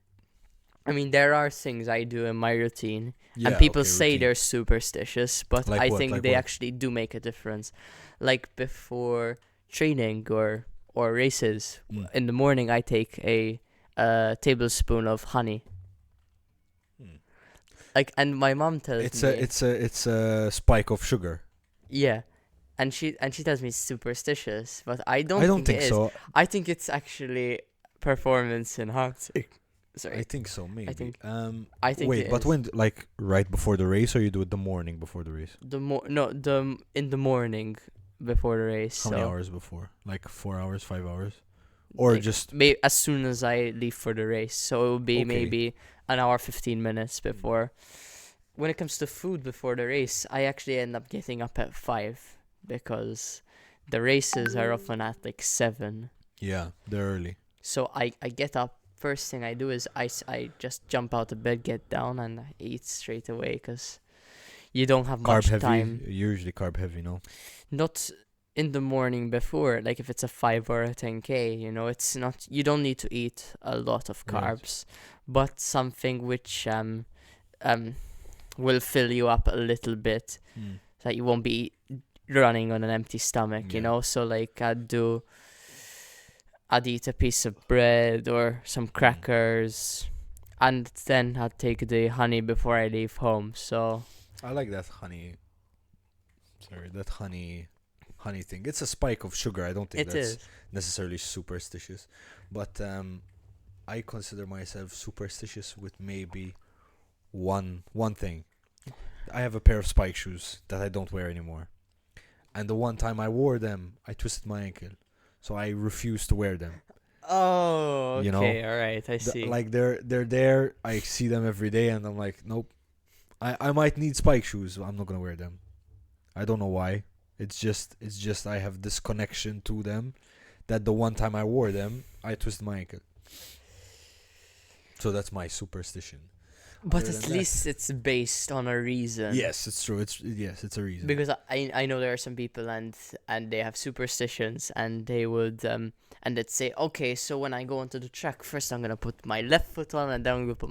I mean, there are things I do in my routine, and people say routine. they're superstitious, but Like I what? think Like they what? actually do make a difference. Like before training or races, Mm. in the morning I take a tablespoon of honey. Hmm. Like, and my mom tells me, It's a spike of sugar. yeah, and she tells me it's superstitious, but I don't think it is. so. I think it's actually performance enhancing. Sorry, I think so. Maybe. I think Wait, it but is. when like right before the race, or you do it the morning before the race? In the morning before the race. How so many hours before? Like 4 hours, 5 hours, or like, just as soon as I leave for the race. So it will be Okay. maybe an hour 15 minutes before. When it comes to food before the race, I actually end up getting up at 5 because the races are often at like 7. yeah, they're early. So I get up. First thing I do is I just jump out of bed, get down, and I eat straight away because you don't have Carb much heavy. time. Usually carb heavy, no. Not in the morning before, like if it's a 5 or a 10K, it's not, you don't need to eat a lot of Right. carbs, but something which will fill you up a little bit, Mm. so that you won't be running on an empty stomach, Yeah. so like I'd eat a piece of bread or some crackers, and then I'd take the honey before I leave home. So I like that honey. Sorry, that honey thing. It's a spike of sugar. I don't think it that's is. necessarily superstitious, but I consider myself superstitious with maybe one thing. I have a pair of spike shoes that I don't wear anymore, and the one time I wore them, I twisted my ankle, so I refuse to wear them. Oh, You know, okay, all right, I see. like they're there. I see them every day, and I'm like, nope. I might need spike shoes. I'm not gonna wear them. I don't know why. It's just I have this connection to them that the one time I wore them, I twisted my ankle. So that's my superstition. But Other at than that- least it's based on a reason. Yes, it's true. It's a reason. Because I know there are some people and they have superstitions and they would and they'd say, okay, so when I go onto the track, first I'm gonna put my left foot on and then I'm gonna put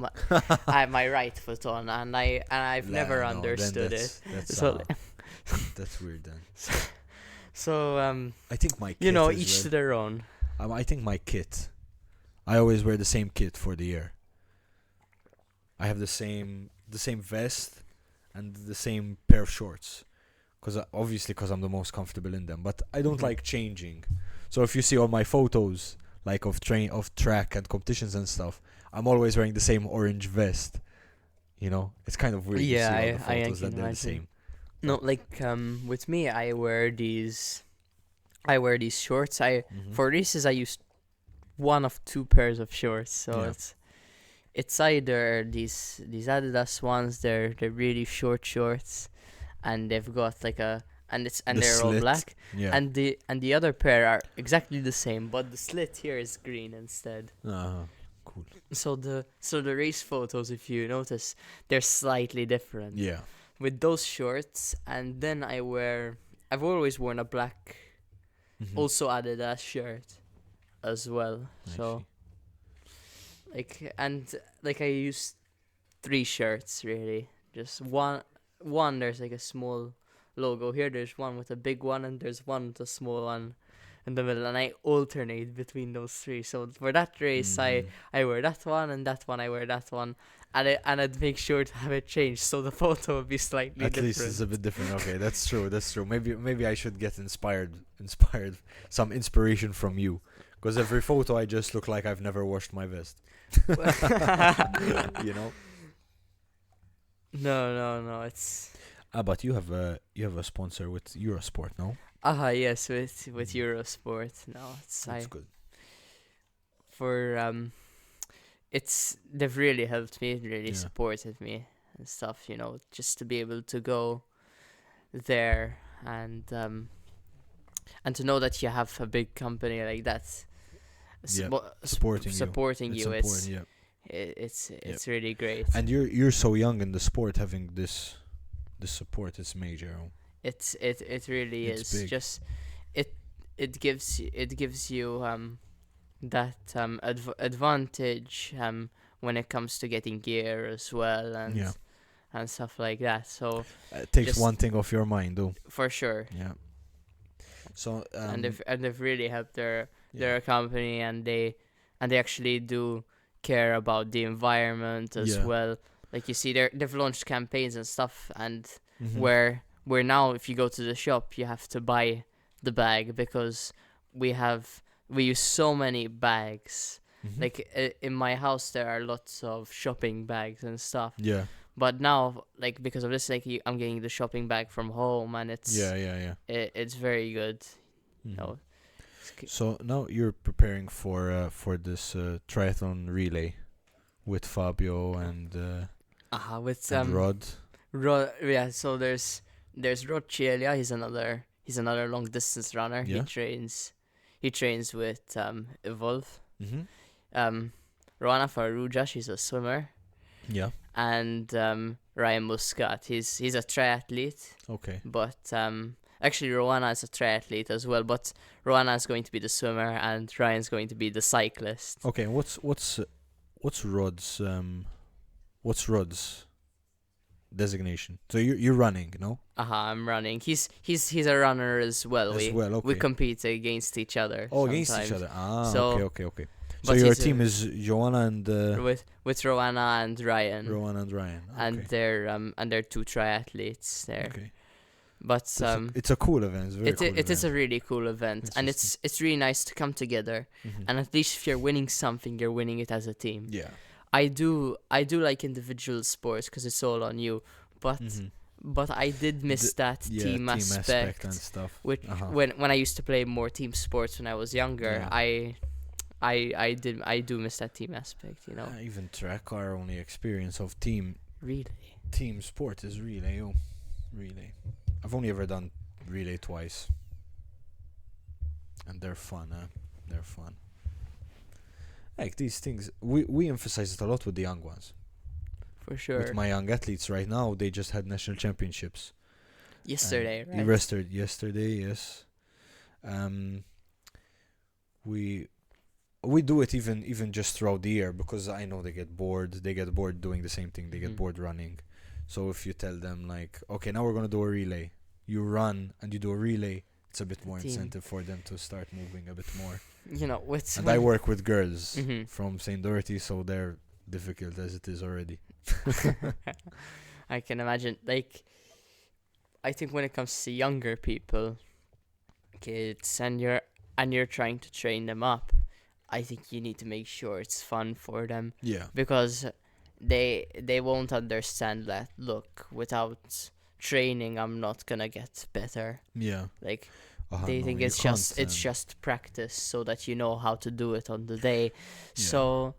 my right foot on, and I've never Nah, no, then understood that's, it. That's, So that's weird then. so I think my kit you know, is each red. to their own. I think my kit. I always wear the same kit for the year. I have the same vest and the same pair of shorts, because I'm the most comfortable in them. But I don't Mhm. like changing. So if you see all my photos, like of track and competitions and stuff, I'm always wearing the same orange vest. You know, it's kind of weird. Yeah, to see all I the photos can that they're the imagine. same. No, like with me, I wear these shorts. Mhm. For races I use one of two pairs of shorts. So Yeah. it's either these Adidas ones. They're really short shorts, and they've got like and The they're all slit. black. Yeah. And the other pair are exactly the same, but the slit here is green instead. Cool. So the race photos, if you notice, they're slightly different. Yeah. With those shorts, and then I've always worn a black, Mhm. also Adidas shirt as well. I So see. like I use three shirts really. Just one there's like a small logo here, there's one with a big one, and there's one with a small one in the middle, and I alternate between those three. So for that race Mhm. I wear that one, and that one I wear that one, and I'd make sure to have it changed so the photo would be slightly At different. least it's a bit different. Okay, that's true. That's true. Maybe I should get inspired, some inspiration from you, because every photo I just look like I've never washed my vest. You know. No, it's But you have a sponsor with Eurosport, no? yes, with Eurosport. No, it's That's good. for they've really helped me, really Yeah. supported me and stuff, you know, just to be able to go there and to know that you have a big company like that Yeah, supporting supporting you. you, It's important, yeah. it's really great. And you're so young in the sport, having this support is major. It really It's is big. just it gives you that advantage when it comes to getting gear as well, and Yeah. and stuff like that. So It takes Just- one thing off your mind, though. for sure, Yeah. So and they've really helped their yeah. company, and they actually do care about the environment as Yeah. well. Like you see, they've launched campaigns and stuff, and Mhm. where now if you go to the shop you have to buy the bag, because we use so many bags. Mhm. Like in my house there are lots of shopping bags and stuff, Yeah. but now like because of this, like I'm getting the shopping bag from home, and it's Yeah. it's very good, you Mhm. know. So now you're preparing for this triathlon relay with Fabio and With Rod. Yeah, so there's Rod Cielia. He's another long distance runner. Yeah. He trains with Evolve. Mm-hmm. Roana Farrugia, she's a swimmer, Yeah. and Ryan Muscat. He's a triathlete, Okay. but actually Roana is a triathlete as well. But Roana is going to be the swimmer, and Ryan's going to be the cyclist. Okay. What's Rod's designation? So you're running, no? I'm running. He's a runner as well. As well. Okay. We compete against each other. Oh, against each sometimes. other. Ah. So- Okay. So but your he's a- team is Joanna and With Rowana and Ryan. Rowan and Ryan. Okay. And they're two triathletes there. Okay. But It's a cool event. It's a very cool it is a event. really cool event, It's and just- it's really nice to come together. Mhm. And at least if you're winning something, you're winning it as a team. Yeah. I do like individual sports because it's all on you, but Mhm. but I did miss that Yeah, team aspect. and stuff. Which Uh-huh. when I used to play more team sports when I was younger, Yeah. I do miss that team aspect, you know. Even track, our only experience of Really. team sport is relay. Oh, relay. I've only ever done relay twice, and they're fun. They're fun. Like these things, we emphasize it a lot with the young ones. For sure. With my young athletes right now, they just had national championships. Yesterday, And right? Yesterday, yes. We do it even just throughout the year because I know they get bored. They get bored doing the same thing. They get bored running. So if you tell them like, okay, now we're gonna do a relay, you run and you do a relay, it's a bit more Team. incentive for them to start moving a bit more. You know, with And I work with girls Mhm. from St. Dorothy, so they're difficult as it is already. I can imagine. Like, I think when it comes to younger people, kids, and you're trying to train them up, I think you need to make sure it's fun for them Yeah. because they won't understand that. Look, without training, I'm not gonna get better. Yeah. Like no, they think you it's can't, just practice so that you know how to do it on the day. So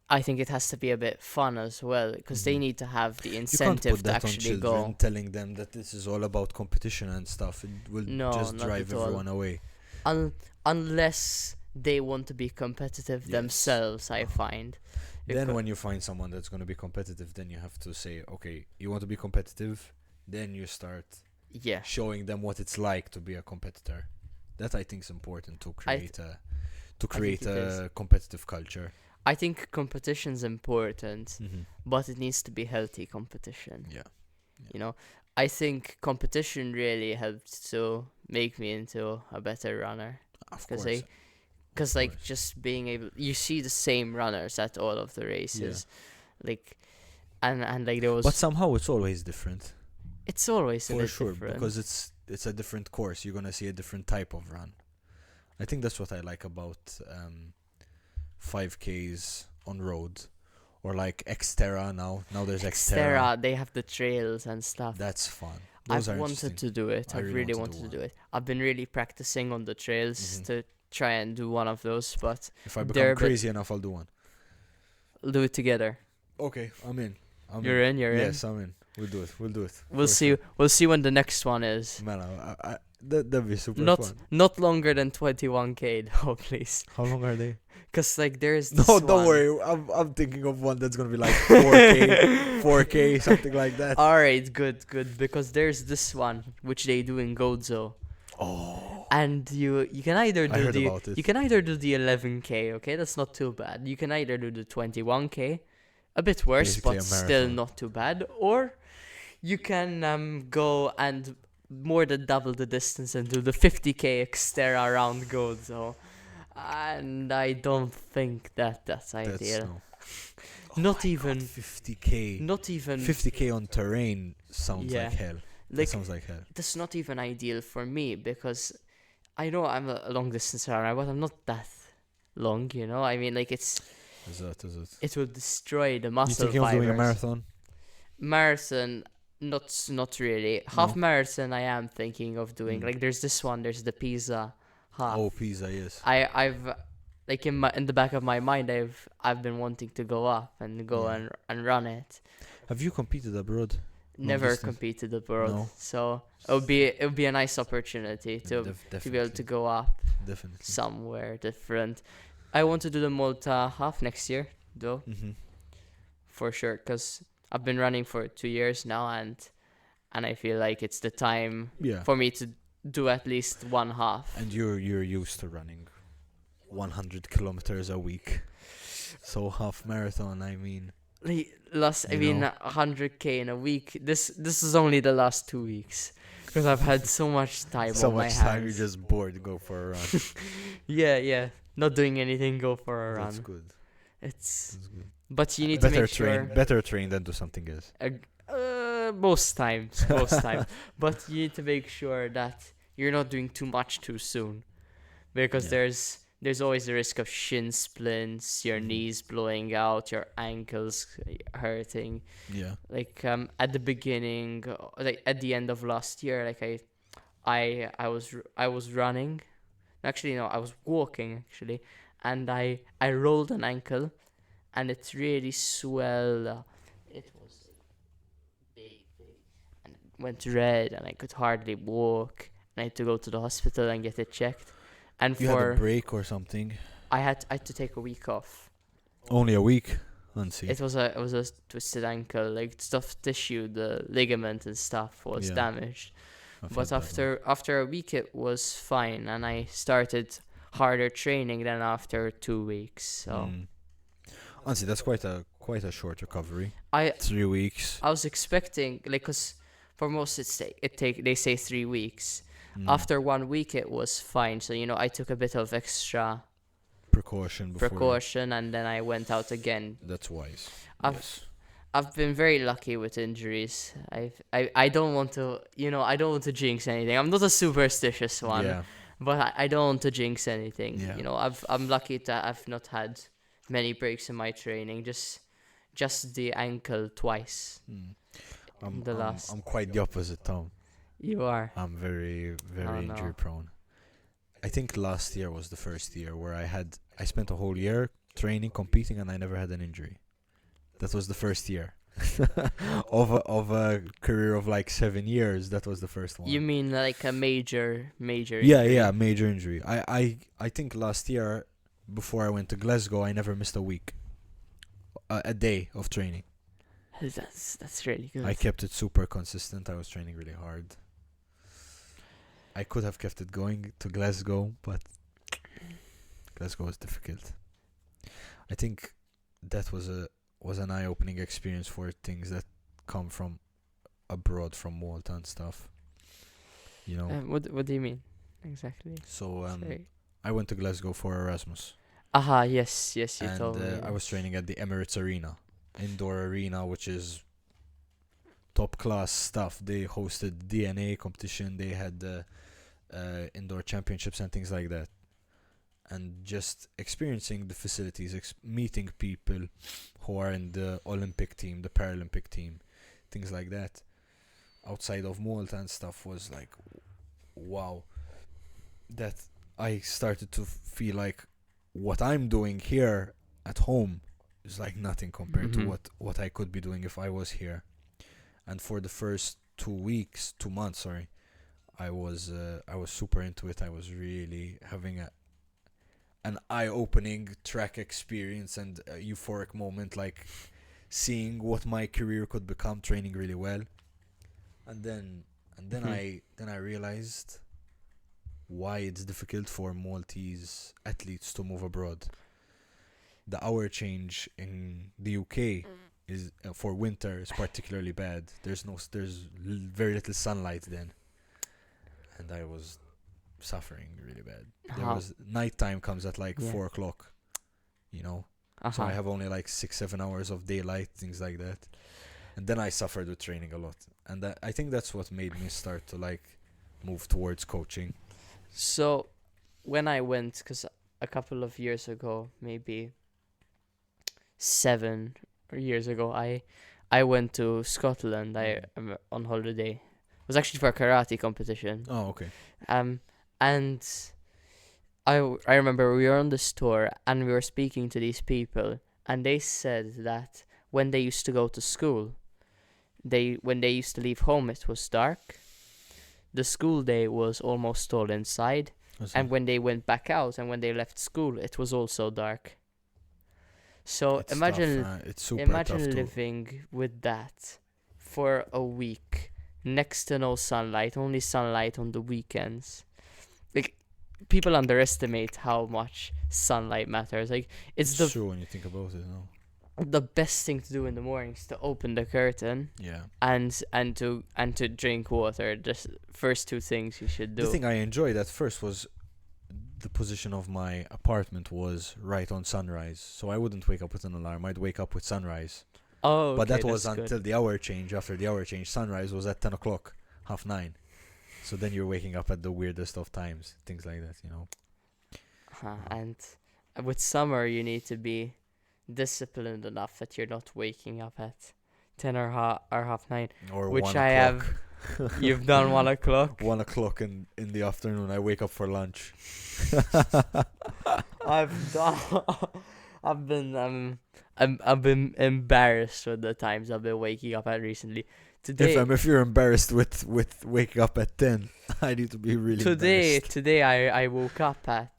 I think it has to be a bit fun as well because they Mhm. need to have the You can't incentive put to that on actually children, go. telling them that this is all about competition and stuff. It will No, just not drive at all. everyone away. Unless they want to be competitive Yes. themselves, I Uh-huh. find. Then Becau- when you find someone that's going to be competitive, then you have to say, okay, you want to be competitive, then you start yeah, showing them what it's like to be a competitor. That I think is important to I create think it is. a competitive culture. I think competition's important, Mm-hmm. but it needs to be healthy competition. Yeah. You know, I think competition really helped to make me into a better runner. Of 'Cause course. Because Of like course. just being able, you see the same runners at all of the races, like, and like there was. But somehow it's always different. It's always a For bit sure, different. because it's a different course. You're gonna see a different type of run. I think that's what I like about 5Ks on road, or like Xterra now. Now there's Xterra. Xterra, they have the trails and stuff. That's fun. Those I've are wanted interesting. to do it. I I've really really want to wanted do to do it. I've been really practicing on the trails Mhm. to try and do one of those, but If I they're become a bit- crazy enough, I'll do one. we'll do it together. Okay, I'm in. You're in. You're in. Yes, I'm in. We'll do it. We'll for see. sure. We'll see when the next one is. Man, that'd be super Not fun. not longer than 21K though, please. How long are they? Cause like there's No, this don't one. worry. I'm thinking of one that's gonna be like 4K, 4K, something like that. All right, good. Because there's this one which they do in Gozo, Oh, and you can either I do heard the about it. you can either do the 11K. Okay, that's not too bad. You can either do the 21K, a bit worse, Basically but a still marathon. not too bad. Or you can go and more than double the distance and do the 50K Xterra around Gozo. And I don't think that's That's ideal. no. Not my even- God, 50K. Not even 50K on terrain sounds Yeah. like hell. That like sounds like hell. that's not even ideal for me because I know I'm a long distance runner, but I'm not that long. You know, I mean, like Is it? it will destroy the You muscle thinking of fibers. doing a marathon? Marathon, not really. Half No? marathon, I am thinking of doing. Mm. Like, there's this one. There's the Pisa half. Oh, Pisa, yes. I've like in the back of my mind, I've been wanting to go up and go Yeah. and run it. Have you competed abroad? Never distance? competed abroad, No. so it would be a nice opportunity to be able to go up Definitely. somewhere different. I want to do the Malta half next year, though, Mm-hmm. for sure, because I've been running for 2 years now, and I feel like it's the time Yeah. for me to do at least one half. And you're used to running 100 kilometers a week, so half marathon. I mean, I You mean, know. 100K in a week. This is only the last 2 weeks, because I've had so much time so on my much hands. time you're just bored. Go for a run. Yeah, not doing anything. Go for a run. That's good. It's That's good. but you need to Better make train. sure. Better train than do something else. Most times, but you need to make sure that you're not doing too much too soon, because Yeah. there's always the risk of shin splints, your Mhm. knees blowing out, your ankles hurting. Yeah. Like at the beginning, like at the end of last year, like I was running. Actually, no, I was walking actually, and I rolled an ankle, and it really swelled. It was big, and it went red, and I could hardly walk. And I had to go to the hospital and get it checked. And You had a break or something? I had to take a week off. Only a week? Unsee. It was a twisted ankle, like soft tissue, the ligament and stuff was Yeah. damaged. I've But had that one. after a week it was fine, and I started harder training than after 2 weeks. So Honestly, that's quite a short recovery. I 3 weeks. I was expecting, like, 'cause for most they say 3 weeks. Mm. After 1 week it was fine. So I took a bit of extra Precaution before. precaution, and then I went out again. That's wise. I've Yes. I've been very lucky with injuries. I don't want to I don't want to jinx anything. I'm not a superstitious one, Yeah. but I don't want to jinx anything. Yeah. I'm lucky that I've not had many breaks in my training. Just the ankle twice. I'm quite the opposite, Tom. You are. I'm very, very Oh, no. injury prone. I think last year was the first year where I spent a whole year training, competing, and I never had an injury. That was the first year of a career of like 7 years. That was the first one. You mean like a major Yeah, injury? yeah, major injury. I think last year, before I went to Glasgow, I never missed a week, a day of training. That's really good. I kept it super consistent. I was training really hard. I could have kept it going to Glasgow, but Glasgow was difficult. I think that was an eye-opening experience for things that come from abroad, from Malta and stuff. What do you mean exactly? So Sorry. I went to Glasgow for Erasmus, Aha, yes, you and told me. I was training at the Emirates Arena, indoor arena, which is top class stuff. They hosted DNA competition. They had indoor championships and things like that. And just experiencing the facilities, meeting people who are in the Olympic team, the Paralympic team, things like that, outside of Malta and stuff, was like, wow. That I started to feel like what I'm doing here at home is like nothing compared to what I could be doing if I was here. And for the first 2 months, I was super into it. I was really having an eye-opening track experience and a euphoric moment, like seeing what my career could become, training really well. And then I realized why it's difficult for Maltese athletes to move abroad. The hour change in the UK is for winter is particularly bad. There's very little sunlight then, and I was suffering really bad. There was nighttime comes at like 4 o'clock, so I have only like 6-7 hours of daylight, things like that, and then I suffered with training a lot, and I think that's what made me start to like move towards coaching. So, when I went, because a couple of years ago, maybe 7 years ago, I went to Scotland. On holiday. It was actually for a karate competition. Oh, okay. And I remember we were on the store and we were speaking to these people, and they said that when they used to go to school, when they used to leave home, it was dark. The school day was almost all inside, and when they went back out and when they left school, it was also dark. So it's imagine tough, it's super imagine tough living with that for a week, next to no sunlight, only sunlight on the weekends. Like, people underestimate how much sunlight matters. Like, it's true when you think about it, no? the best thing to do in the morning is to open the curtain Yeah. and to drink water. Just first two things you should do. The thing I enjoyed at first was the position of my apartment was right on sunrise, so I wouldn't wake up with an alarm. I'd wake up with sunrise. Oh, But okay, that was that's good. until the hour change. After the hour change, sunrise was at 10 o'clock, 9:30. So then you're waking up at the weirdest of times, things like that, And with summer, you need to be disciplined enough that you're not waking up at 10 or 9:30. Or Which 1 I o'clock. have. You've done 1 o'clock. 1 o'clock in the afternoon. I wake up for lunch. I've done. I've been I've been embarrassed with the times I've been waking up at recently. Today, If you're embarrassed with waking up at 10, I need to be really embarrassed. today I woke up at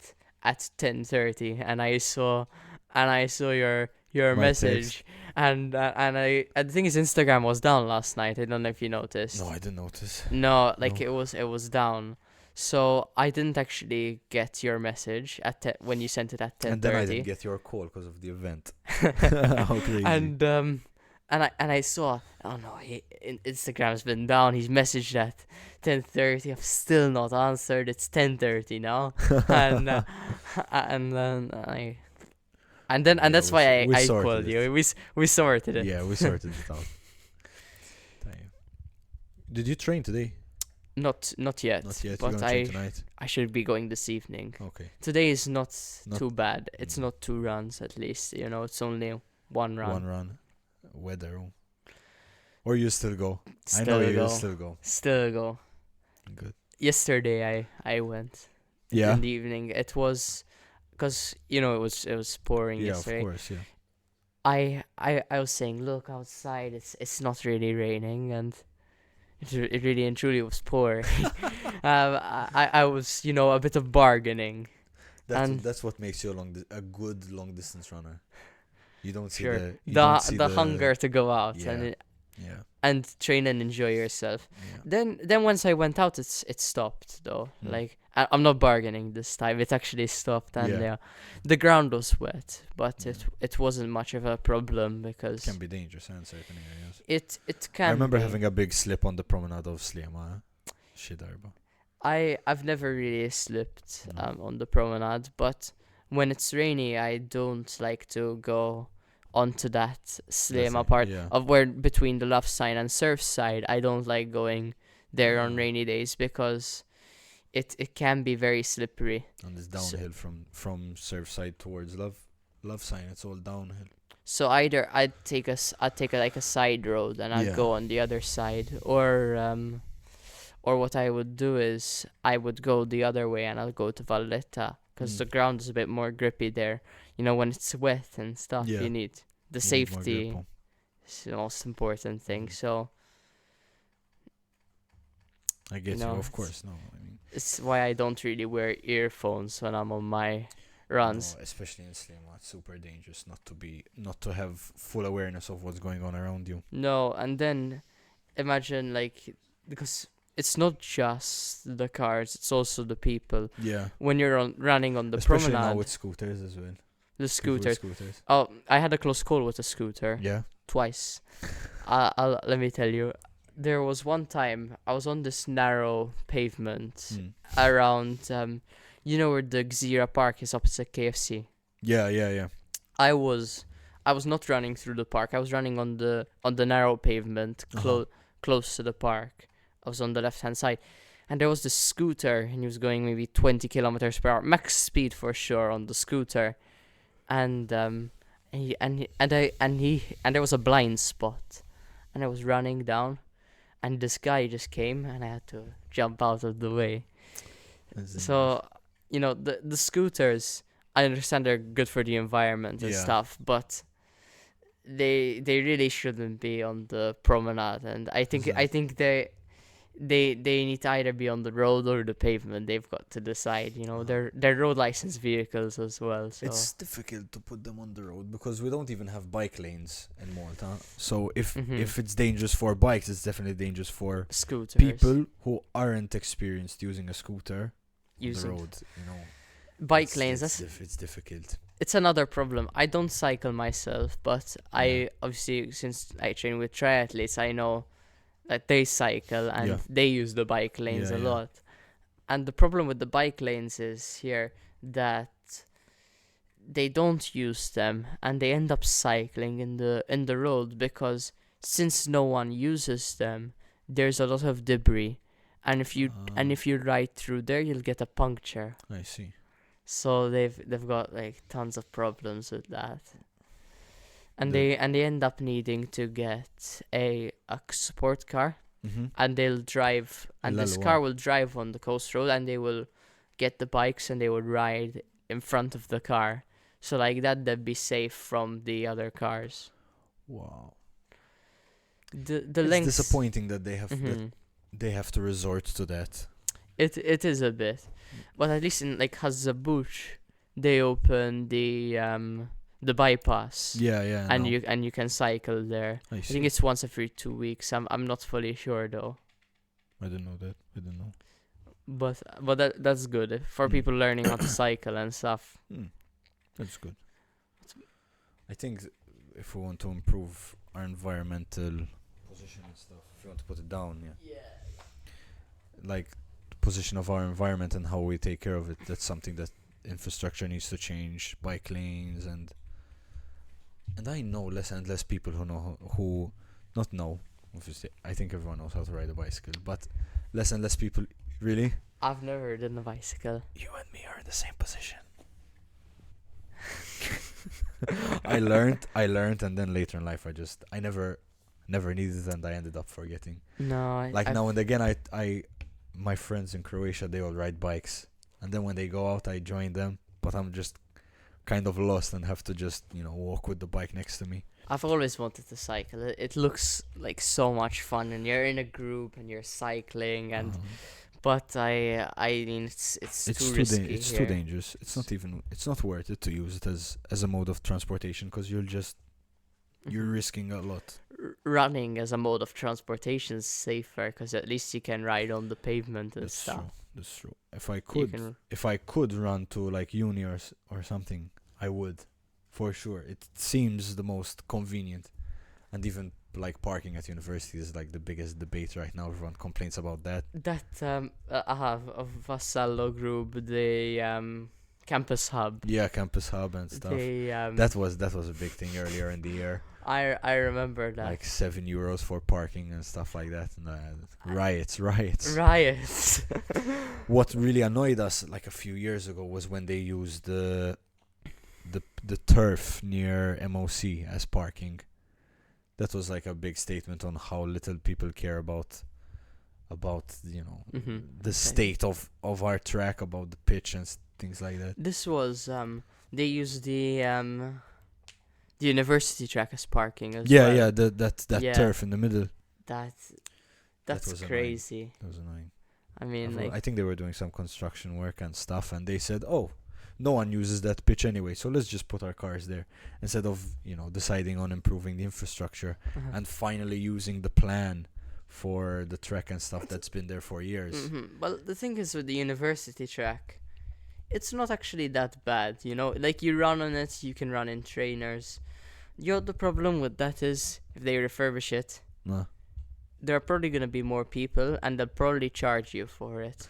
10:30 and I saw your My text. message and the thing is Instagram was down last night. I don't know if you noticed. No, I didn't notice. No, like No. it was down. So I didn't actually get your message when you sent it at And then I 10:30. didn't get your call because of the event. How crazy. And I saw, oh no, Instagram's been down. He's messaged at 10:30. I've still not answered. It's 10:30 now, and and then and Yeah, that's we why we I sorted called it. you. We sorted it. Yeah, we sorted it out. Damn. Did you train today? Not yet. Not yet. You're But gonna train tonight. I should be going this evening. Okay. Today is not Not- too bad. It's Mm. not 2 runs at least. You know, it's only one run. One run. Weather. Or you still go. I Still know you go. still go. Still go. Good. Yesterday I went. Yeah. In the evening. It was, cause you know it was pouring Yeah, yesterday. of course. Yeah. I was saying, look outside. It's not really raining, and it really and truly was pouring. I was a bit of bargaining. And- That's what makes you a good long distance runner. You don't see Sure. you don't see The hunger to go out Yeah. Yeah. and train and enjoy yourself. Yeah. Then once I went out, it stopped though. Hmm. Like I'm not bargaining this time. It actually stopped, and Yeah. the ground was wet, but Yeah. it wasn't much of a problem It because can be dangerous in certain areas. it can. I remember be. having a big slip on the promenade of Slema. Shidarba. I've never really slipped No. on the promenade, but when it's rainy, I don't like to go onto that Slema it, part yeah. of where between the left side and surf side. I don't like going there on Ah. rainy days because it can be very slippery. And it's So- downhill from Surfside towards Love Sign. It's all downhill. So either I'd take like a side road and I'd Yeah. go on the other side, or what I would do is I would go the other way and I'll go to Valletta because Mm. the ground is a bit more grippy there. You know, when it's wet and stuff, Yeah. you need the You need more safety grip on. is the most important thing. Mhm. So I get you. No, Of it's- course, no. I mean, it's why I don't really wear earphones when I'm on my runs. no, especially in Slema, it's super dangerous not to have full awareness of what's going on around you. No, and then imagine like because it's not just the cars, it's also the people. Yeah. When you're running on the Especially now promenade, with scooters as well. the People with scooter. scooters. Oh, I had a close call with a scooter Yeah. twice. Let me tell you. There was one time I was on this narrow pavement Mm. around, you know where the Gzira Park is opposite KFC. Yeah. Yeah. I was not running through the park. I was running on the narrow pavement close to the park. I was on the left hand side, and there was this scooter, and he was going maybe 20 kilometers per hour, max speed for sure on the scooter, and there was a blind spot, and I was running down, and this guy just came, and I had to jump out of the way. That's So, the scooters, I understand they're good for the environment and Yeah. stuff, but they really shouldn't be on the promenade. And I think they need to either be on the road or the pavement. They've got to decide. They're road license vehicles as well. So It's difficult to put them on the road because we don't even have bike lanes in Malta. So if Mhm. it's dangerous for bikes, it's definitely dangerous for scooters people who aren't experienced using a scooter on using the road. bike lanes. It's difficult. It's another problem. I don't cycle myself, but I obviously, since I train with triathletes, I know that they cycle and Yeah. they use the bike lanes Yeah, a yeah. lot. And the problem with the bike lanes is here that they don't use them and they end up cycling in the road because since no one uses them, there's a lot of debris. And if you ride through there, you'll get a puncture. I see. So they've got like tons of problems with that, and The- they end up needing to get a support car, Mm-hmm. and they'll drive, and this Lalo, car wow. will drive on the coast road, and they will get the bikes and they will ride in front of the car, so like that they'd be safe from the other cars. Wow. The It's lengths. disappointing that they have that Mhm. they have to resort to that. It is a bit, but at least in like Hazabuch, they open the bypass, Yeah, yeah. and No. you can cycle there. I I see. think it's once every 2 weeks. I'm not fully sure though, I didn't know that. I didn't know. but that's good for Mm. people learning how to cycle and stuff. That's good. I think if we want to improve our environmental position and stuff, if you want to put it down, yeah, like the position of our environment and how we take care of it, that's something that infrastructure needs to change. Bike lanes and I know less and less people who know who not know. Obviously, I think everyone knows how to ride a bicycle, but less and less people really. I've never ridden a bicycle. You and me are in the same position. I learned, and then later in life, I never needed it, and I ended up forgetting. No, Like I've, now and again, my friends in Croatia, they all ride bikes, and then when they go out, I join them, but I'm just kind of lost and have to just walk with the bike next to me. I've always wanted to cycle. It looks like so much fun, and you're in a group and you're cycling, and but I mean it's too risky. It's here. too dangerous. It's not worth it to use it as a mode of transportation because you're risking a lot. Running as a mode of transportation is safer because at least you can ride on the pavement and That's stuff. true. That's true. You can- If I could run to like uni or something, I would, for sure. It seems the most convenient, and even like parking at university is like the biggest debate right now. Everyone complains about that. That I have a Vassallo group, the campus hub. Yeah, campus hub and stuff. They That was a big thing earlier in the year. I remember that. Like €7 for parking and stuff like that. And, riots. Riots. What really annoyed us like a few years ago was when they used the turf near MOC as parking. That was like a big statement on how little people care about Mhm. the state of our track, about the pitch and things like that. This was they used the university track as parking as well. Yeah, that Yeah. turf in the middle. That's was annoying. crazy. That was annoying. I mean, like, I think they were doing some construction work and stuff, and they said, "Oh, no one uses that pitch anyway, so let's just put our cars there," instead of deciding on improving the infrastructure and finally using the plan for the track and stuff that's been there for years. Well, the thing is with the university track, it's not actually that bad. Like you run on it, you can run in trainers. The problem with that is if they refurbish it, Nah. there are probably gonna be more people, and they'll probably charge you for it.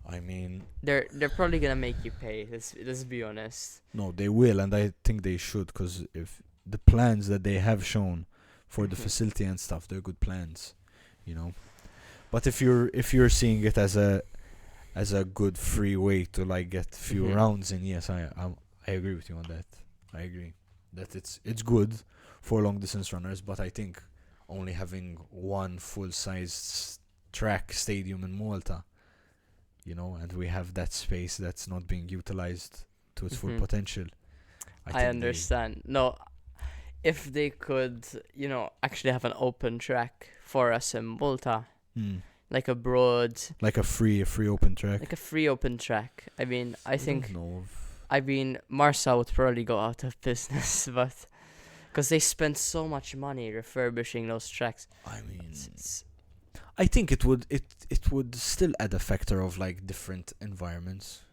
I mean, They're probably gonna make you pay. Let's be honest. no, they will, and I think they should, because if the plans that they have shown for the facility and stuff, they're good plans, But if you're seeing it as a good free way to like get few rounds in, yes, I agree with you on that. I agree that it's good for long distance runners, but I think only having one full size track stadium in Malta, and we have that space that's not being utilized to its full potential. I think understand. No, if they could, actually have an open track for us in Malta, like a broad, like a free open track. like a free open track. I mean, I think, don't know. Marsa would probably go out of business, but because they spend so much money refurbishing those tracks. I mean, It's I think it would still add a factor of like different environments,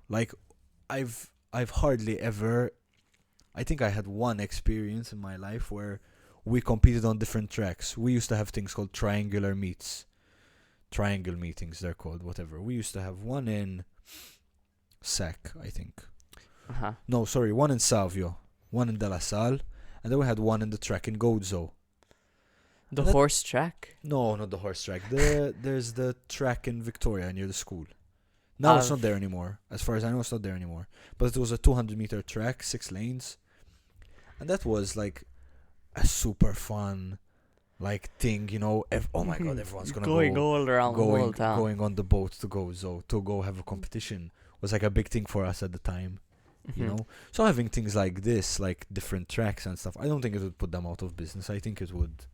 Like I've hardly ever. I think I had one experience in my life where we competed on different tracks. We used to have things called triangle meetings. They're called whatever. We used to have one in Sac, I think. No, sorry, one in Savio, one in De La Salle, and then we had one in the track in Gozo. the horse track. No, not the horse track. There's the track in Victoria near the school. Now it's not there anymore. As far as I know, it's not there anymore. But it was a 200-meter track, 6 lanes. And that was like a super fun thing, oh my god, everyone's going to Going all around Malta. going on the boat to go have a competition was like a big thing for us at the time. You know, so having things like this, like different tracks and stuff, I don't think it would put them out of business. I think it would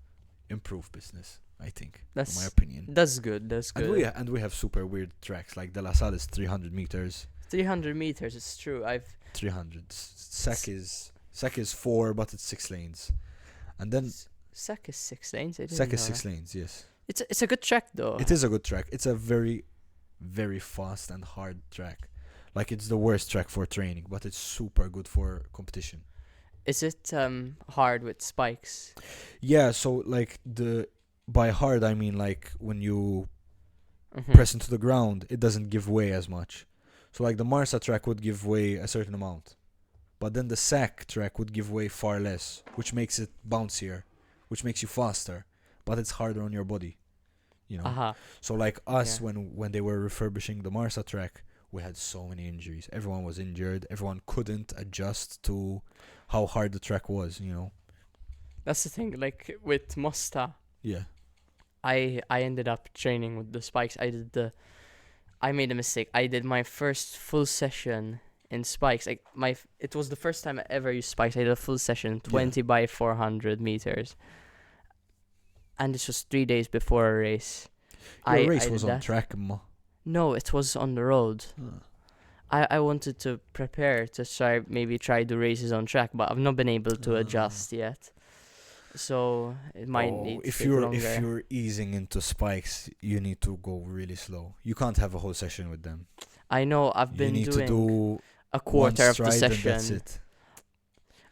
improve business. I think, in my opinion. That's good. That's good. And we have super weird tracks. Like the La Salle is 300 meters. 300 meters. It's true. 300. Sec is 4, but it's 6 lanes. And then Sec is 6 lanes. Sec is 6 lanes. Yes. It's a good track though. It is a good track. It's a very, very fast and hard track. Like it's the worst track for training, but it's super good for competition. Is it hard with spikes? Yeah, so like by hard I mean like when you press into the ground, it doesn't give way as much. So like the Marsa track would give way a certain amount, but then the SAC track would give way far less, which makes it bouncier, which makes you faster, but it's harder on your body, you know. So like us, when they were refurbishing the Marsa track, we had so many injuries. Everyone was injured. Everyone couldn't adjust to how hard the track was, you know. That's the thing. Like with Mosta, yeah, I ended up training with the spikes. I made a mistake. I did my first full session in spikes. Like it was the first time I ever used spikes. I did a full session, 20 by 400 meters, and this was 3 days before a race. Your race was on track, No, it was on the road. I wanted to prepare to try the races on track, but I've not been able to adjust yet. So it might need to take longer. If you're easing into spikes, you need to go really slow. You can't have a whole session with them. I know. I've been doing to do a quarter of the session. And that's it.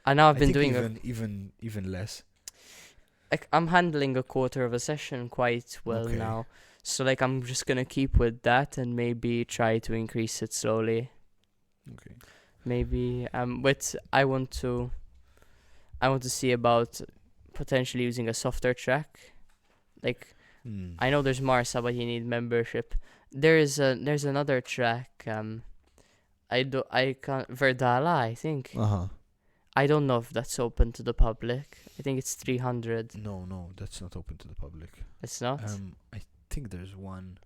And now I've been doing even less. Like I'm handling a quarter of a session quite well now. So like I'm just gonna keep with that and maybe try to increase it slowly. Okay. Maybe I want to see about potentially using a softer track. Like I know there's Marsa, but you need membership. There's another track. I can't Verdala, I think. I don't know if that's open to the public. I think it's 300. No, that's not open to the public. It's not. I think there's one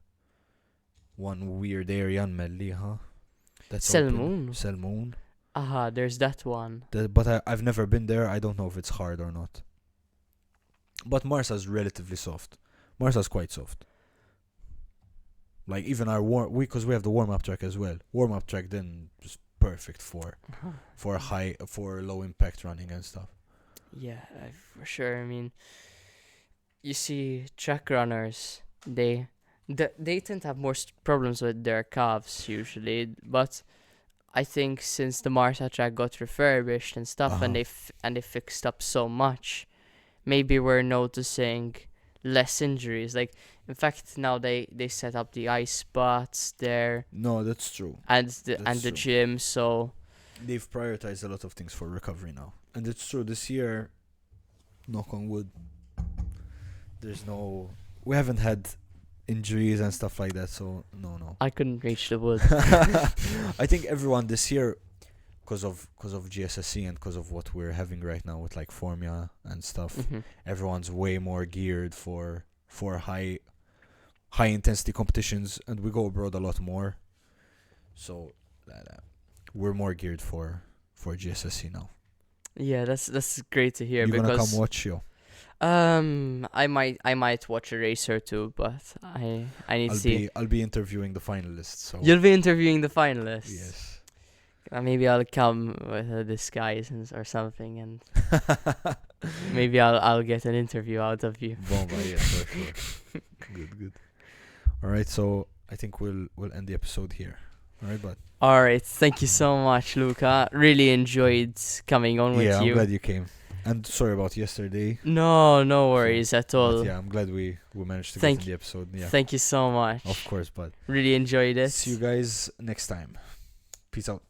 weird area in Melli, That's Selmoon. Selmoon. There's that one. But I've never been there. I don't know if it's hard or not. But Marsa's relatively soft. Marsa's quite soft. Like even because we have the warm up track as well. Warm up track then is perfect for low impact running and stuff. Yeah, for sure. I mean, you see track runners, they tend to have more problems with their calves usually, but I think since the Marsa track got refurbished and stuff, and they fixed up so much, maybe we're noticing less injuries. Like in fact now they set up the ice spots there. No, that's true. And the gym, so they've prioritized a lot of things for recovery now. And it's true, this year, knock on wood, we haven't had injuries and stuff like that, so no. I couldn't reach the wood. I think everyone this year, because of GSSC and because of what we're having right now with like Formula and stuff, everyone's way more geared for high intensity competitions, and we go abroad a lot more, so we're more geared for GSSC now. Yeah, that's great to hear. You're gonna come watch you? I might watch a race or two, but I need to see. I'll be interviewing the finalists. So you'll be interviewing the finalists. Yes. Maybe I'll come with a disguise or something, and maybe I'll get an interview out of you. Bomba, yes, for sure. Good. All right, so I think we'll end the episode here. All right, bud. All right, thank you so much, Luca. Really enjoyed coming on with you. Yeah, I'm glad you came. And sorry about yesterday. No worries at all. But yeah, I'm glad we managed to get in the episode. Yeah. Thank you so much. Of course, bud. Really enjoyed it. See you guys next time. Peace out.